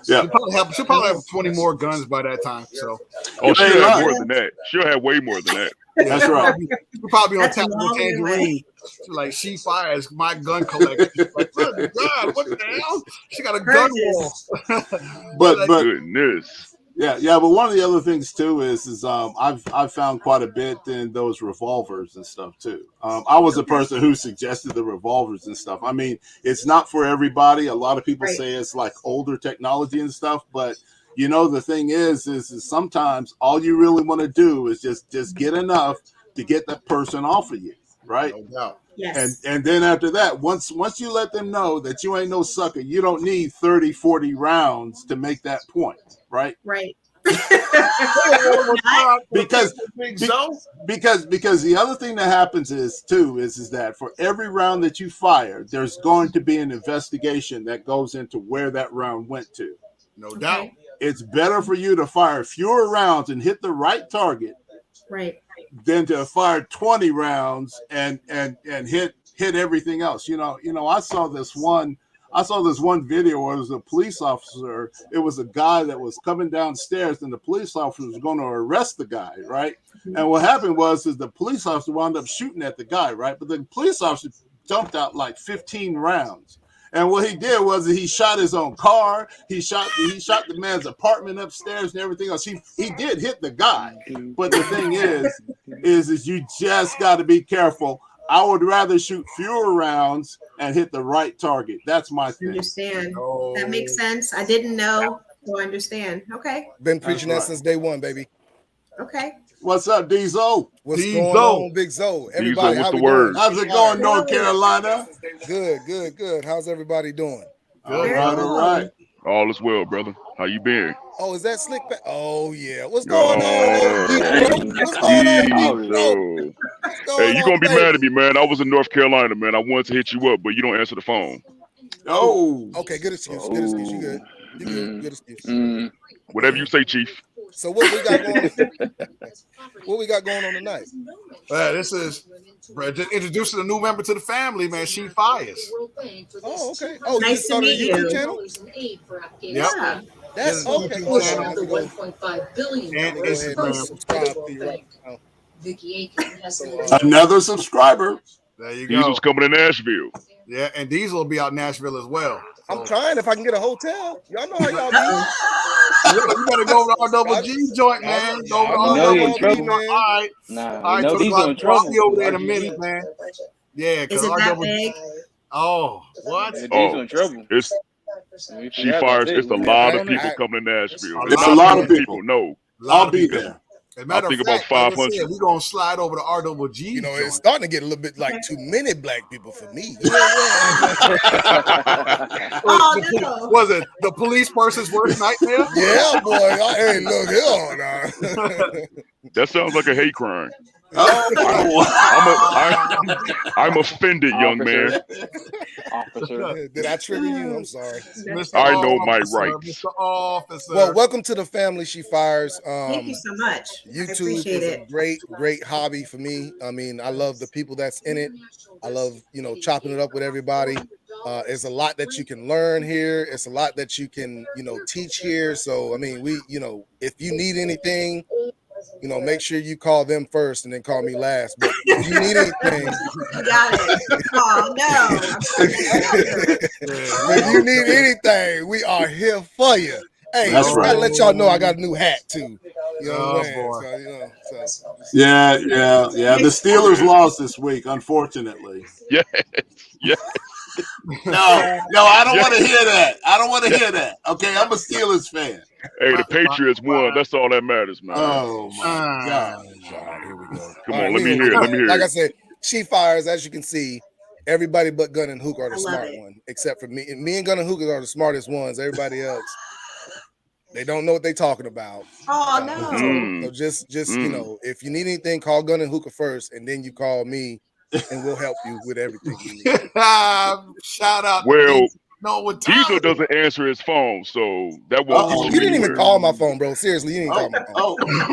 She'll probably have 20 more guns by that time. So, she'll have more than that. She'll have way more than that. That's right. We'll probably on Tactical Tangerine. Like She Fires my gun collection. Like, good God, what the hell? She got a gun wall. but goodness. Yeah, but one of the other things too is I've found quite a bit in those revolvers and stuff too. I was a person who suggested the revolvers and stuff. I mean, it's not for everybody. A lot of people say it's like older technology and stuff, but the thing is sometimes all you really want to do is just get enough to get that person off of you, right? No doubt. Yes. And then after that, once you let them know that you ain't no sucker, you don't need 30, 40 rounds to make that point, right? Right. because the other thing that happens is that for every round that you fire, there's going to be an investigation that goes into where that round went to. No doubt. It's better for you to fire fewer rounds and hit the right target, right, than to fire 20 rounds and hit everything else. I saw this one video where it was a police officer. It was a guy that was coming downstairs, and the police officer was going to arrest the guy, right? And what happened was the police officer wound up shooting at the guy, right? But the police officer dumped out like 15 rounds. And what he did was he shot his own car. He shot the man's apartment upstairs and everything else. He did hit the guy. But the thing is you just got to be careful. I would rather shoot fewer rounds and hit the right target. That's my thing. Understand. That makes sense. I didn't know, so I understand. Okay. Been preaching that since day one, baby. Okay. What's up, D-Zo? What's going on, Big Zo? Everybody, what's the word? How's it going, North Carolina? Good. How's everybody doing? All right. All is well, brother. How you been? Oh, is that Slick Back? Oh, yeah. What's going on? What's going on? Hey, you're going to be mad at me, man. I was in North Carolina, man. I wanted to hit you up, but you don't answer the phone. Oh. Okay, good excuse. You good. Good excuse. Whatever you say, Chief. So what we got going? What we got going on tonight? This is just introducing a new member to the family, man. She Fires. Oh, okay. Oh, Nice you just started a YouTube channel? Yeah. That's okay. YouTube channel. Let me go And go ahead and Instagram. subscribe to you right now. Another subscriber. There you go. Diesel's coming to Nashville. Yeah, and Diesel will be out in Nashville as well. I'm trying if I can get a hotel. Y'all know how y'all be. You better go to our double G joint, man. Go to our double G, man. All right. Nah, All right, no, these are in trouble. I'll be over there in a minute, man. Yeah, because our double G. Oh, what? These are in trouble. It's She Fires. It's a lot of people coming to Nashville. It's a lot of people. No, I'll be there. As a matter of fact, about 500. we're going to slide over to our double G. You know, it's starting to get a little bit like too many black people for me. Was it the police person's worst nightmare? Yeah, boy. Hey, look here now. That sounds like a hate crime. I'm offended, young man. Officer. Did I trigger you? I'm sorry. I know my rights. Mr. Officer. Well, welcome to the family. She Fires. Thank you so much. YouTube is a great hobby for me. I mean, I love the people that's in it. I love, chopping it up with everybody. There's a lot that you can learn here. It's a lot that you can, teach here. So, I mean, if you need anything, make sure you call them first and then call me last. But if you need anything, you got it. Oh no! If you need anything, we are here for you. Hey, that's I right. gotta let y'all know I got a new hat too. You know what I'm saying? Yeah. The Steelers lost this week, unfortunately. Yeah. No, I don't want to hear that. I don't want to hear that. Okay, I'm a Steelers fan. Hey, the Patriots won. That's all that matters, man. Oh my God! Here we go. Come on, let me hear it. Like I said, She Fires. As you can see, everybody but Gun and Hook are the smart one, except for me. Me and Gun and Hook are the smartest ones. Everybody else, they don't know what they're talking about. Oh no! So just if you need anything, call Gun and Hookah first, and then you call me, and we'll help you with everything. Shout out. Well, Diesel doesn't answer his phone, so that won't. You didn't even call my phone, bro. Seriously, you didn't call my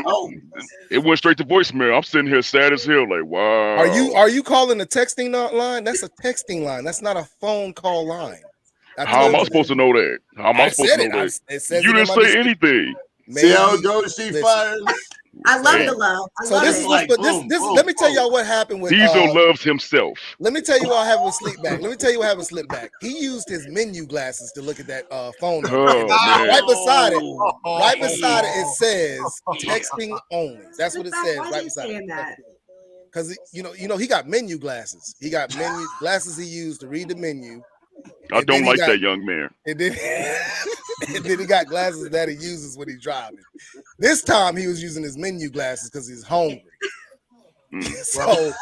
phone. It went straight to voicemail. I'm sitting here sad as hell, like, wow. Are you calling the texting line? That's a texting line. That's not a phone call line. How am I supposed to know that? How am I supposed to know that? You didn't say anything. See how it goes, She Fires? I love the love. Let me tell y'all what happened with Diesel loves himself. Let me tell you what happened with Sleepback. Let me tell you what happened with Sleepback. He used his menu glasses to look at that phone number. Right beside it, it says texting only. That's what it says right beside it. Because he got menu glasses. He got menu glasses he used to read the menu. I don't like that young man. And then he got glasses that he uses when he's driving. This time he was using his menu glasses because he's hungry. So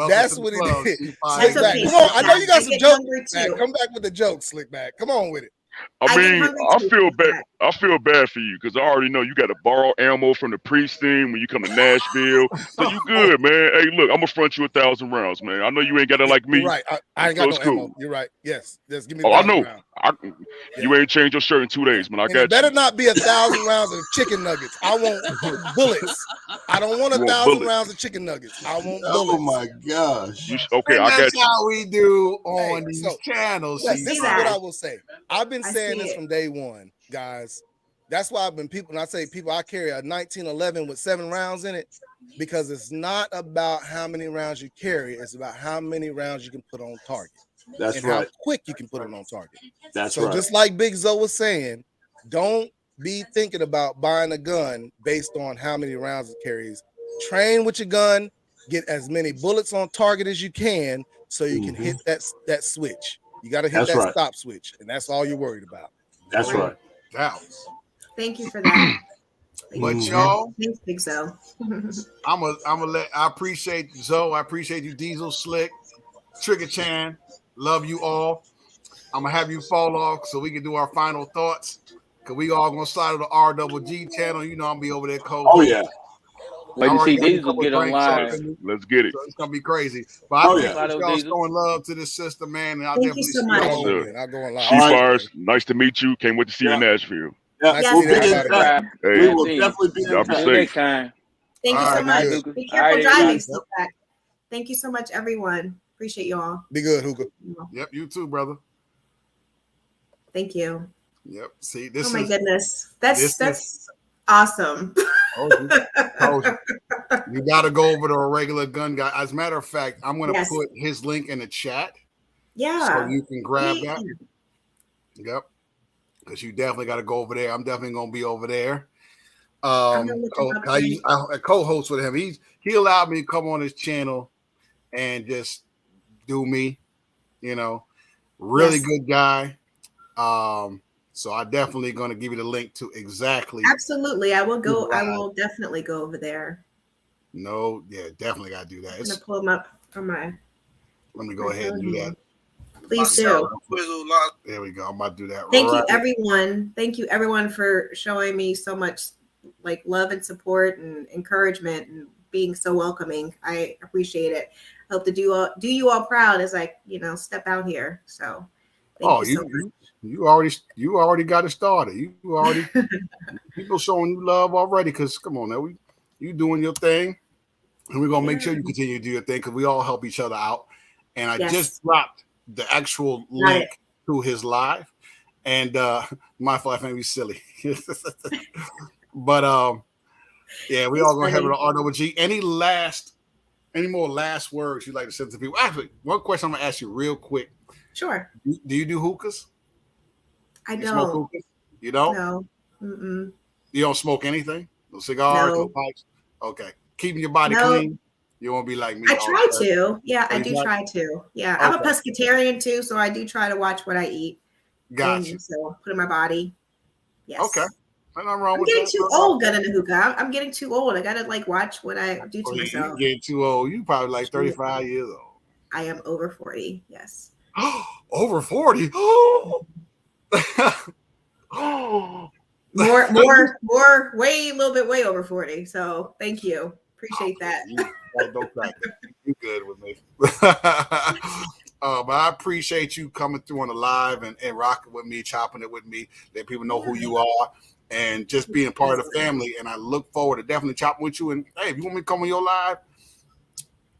that's what he did. Slickback. Come on, I know you got some jokes. Come back with the jokes, Slickback. Come on with it. I mean, I feel bad. I feel bad for you because I already know you got to borrow ammo from the precinct when you come to Nashville. So you good, man. Hey, look, I'm gonna front you 1,000 rounds, man. I know you ain't got it like me. You're right. I ain't got no ammo. You're right. Yes. Just give me. I know. You ain't changed your shirt in 2 days, man. I got you. It better not be 1,000 rounds of chicken nuggets. I want bullets. I don't want 1,000 rounds of chicken nuggets. I want bullets. Oh my gosh. Okay, I got you. That's how we do on these channels. This is what I will say. I've been saying this from day one, guys. That's why I've been when I say people, I carry a 1911 with 7 rounds in it because it's not about how many rounds you carry. It's about how many rounds you can put on target. That's and right. how quick you can put it on target. That's right. So just like Big Zoe was saying, don't be thinking about buying a gun based on how many rounds it carries. Train with your gun, get as many bullets on target as you can so you can hit that switch. You got to hit that stop switch, and that's all you're worried about. That's right. Thank you for that. But y'all, thanks, Big Zoe. I appreciate Zoe. I appreciate you, Diesel, Slick, Trigger Chan. Love you all. I'm gonna have you fall off so we can do our final thoughts. Cause we all gonna slide to the RGG channel. You know I'm gonna be over there cold. Oh yeah. Wait to see Diesel get on live. Let's get it. So it's gonna be crazy. But I think y'all showing love to this sister, man. And I'll definitely so much. She Fires. Nice to meet you. Can't wait to see you in Nashville. Nice to meet everybody. We will definitely be in touch. Next time. Thank you so much. Good. Be careful driving. Thank you so much, everyone. Appreciate you all. Be good, Hookah. Yep, you too, brother. Thank you. Yep. See, this. Oh my goodness, that's awesome. You got to go over to a regular gun guy. As a matter of fact, I'm going to put his link in the chat. Yeah. So you can grab that. Yep. Because you definitely got to go over there. I'm definitely going to be over there. I co-host with him. He allowed me to come on his channel and just do me. Really good guy. So I definitely going to give you the link to exactly. Absolutely. I will go. I will definitely go over there. Definitely got to do that. I'm going to pull him up from my. Let me go ahead and do that. Please do. There we go. I'm about to do that. Thank you, everyone. Thank you, everyone, for showing me so much love and support and encouragement and being so welcoming. I appreciate it. Hope to do you all proud as I step out here. So thank you so much. You already got it started. You already people showing you love already. Because come on now, you doing your thing, and we're gonna make sure you continue to do your thing because we all help each other out. And I just dropped the actual link to his live, and my fault, I think he's silly, but we all gonna have it on RWG. Any more last words you'd like to send to people? Actually, one question I'm gonna ask you real quick. Sure. Do you do hookahs? I don't. Smoke hookahs? You don't? No. Mm-mm. You don't smoke anything? No cigars? No pipes? Okay. Keeping your body clean? You won't be like me. I try to. Yeah, I do try to. Yeah, I'm a pescatarian too, so I do try to watch what I eat. Gotcha. So put in my body. Yes. Okay. Nothing wrong with that. I'm getting too old gunning the hookah. I'm getting too old. I gotta watch what I do to myself. You're getting too old. You probably like 35 years old. I am over 40. Yes. Over 40. More, way, a little bit way over 40. So thank you. Appreciate that. You good with me. But I appreciate you coming through on the live and rocking with me, chopping it with me, let people know who you are and just being part of the family. And I look forward to definitely chopping with you. And hey, if you want me to come on your live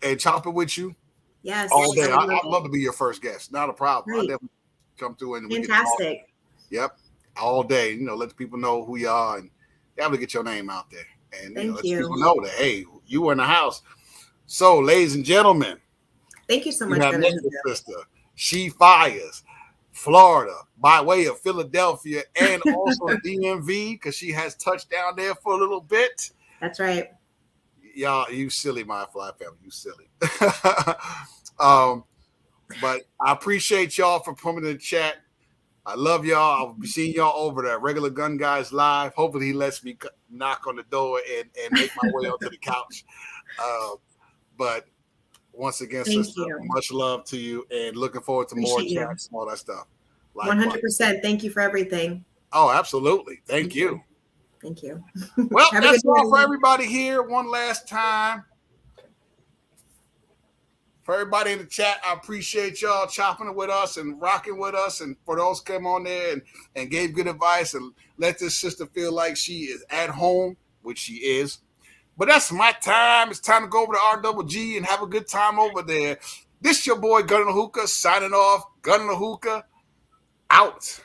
and chop it with you, yes, all day. I'd love to be your first guest. Not a problem. I'll definitely come through and fantastic. Yep. All day. Let the people know who you are and definitely get your name out there. And let people know that, hey, you were in the house. So, ladies and gentlemen, thank you so much. You have sister. She fires Florida by way of Philadelphia and also the DMV because she has touched down there for a little bit. That's right. Y'all, you silly, my fly family. You silly. But I appreciate y'all for coming to the chat. I love y'all. I'll be seeing y'all over there. Regular Gun Guys Live. Hopefully he lets me knock on the door and make my way onto the couch. But once again, sister, much love to you and looking forward to more chats and all that stuff. 100%. Thank you for everything. Oh, absolutely. Thank you. Thank you. Well, that's all for everybody here. One last time. For everybody in the chat, I appreciate y'all chopping it with us and rocking with us. And for those who came on there and gave good advice and let this sister feel like she is at home, which she is. But that's my time. It's time to go over to RWG and have a good time over there. This your boy, Gunning the Hookah, signing off. Gunning the Hookah, out.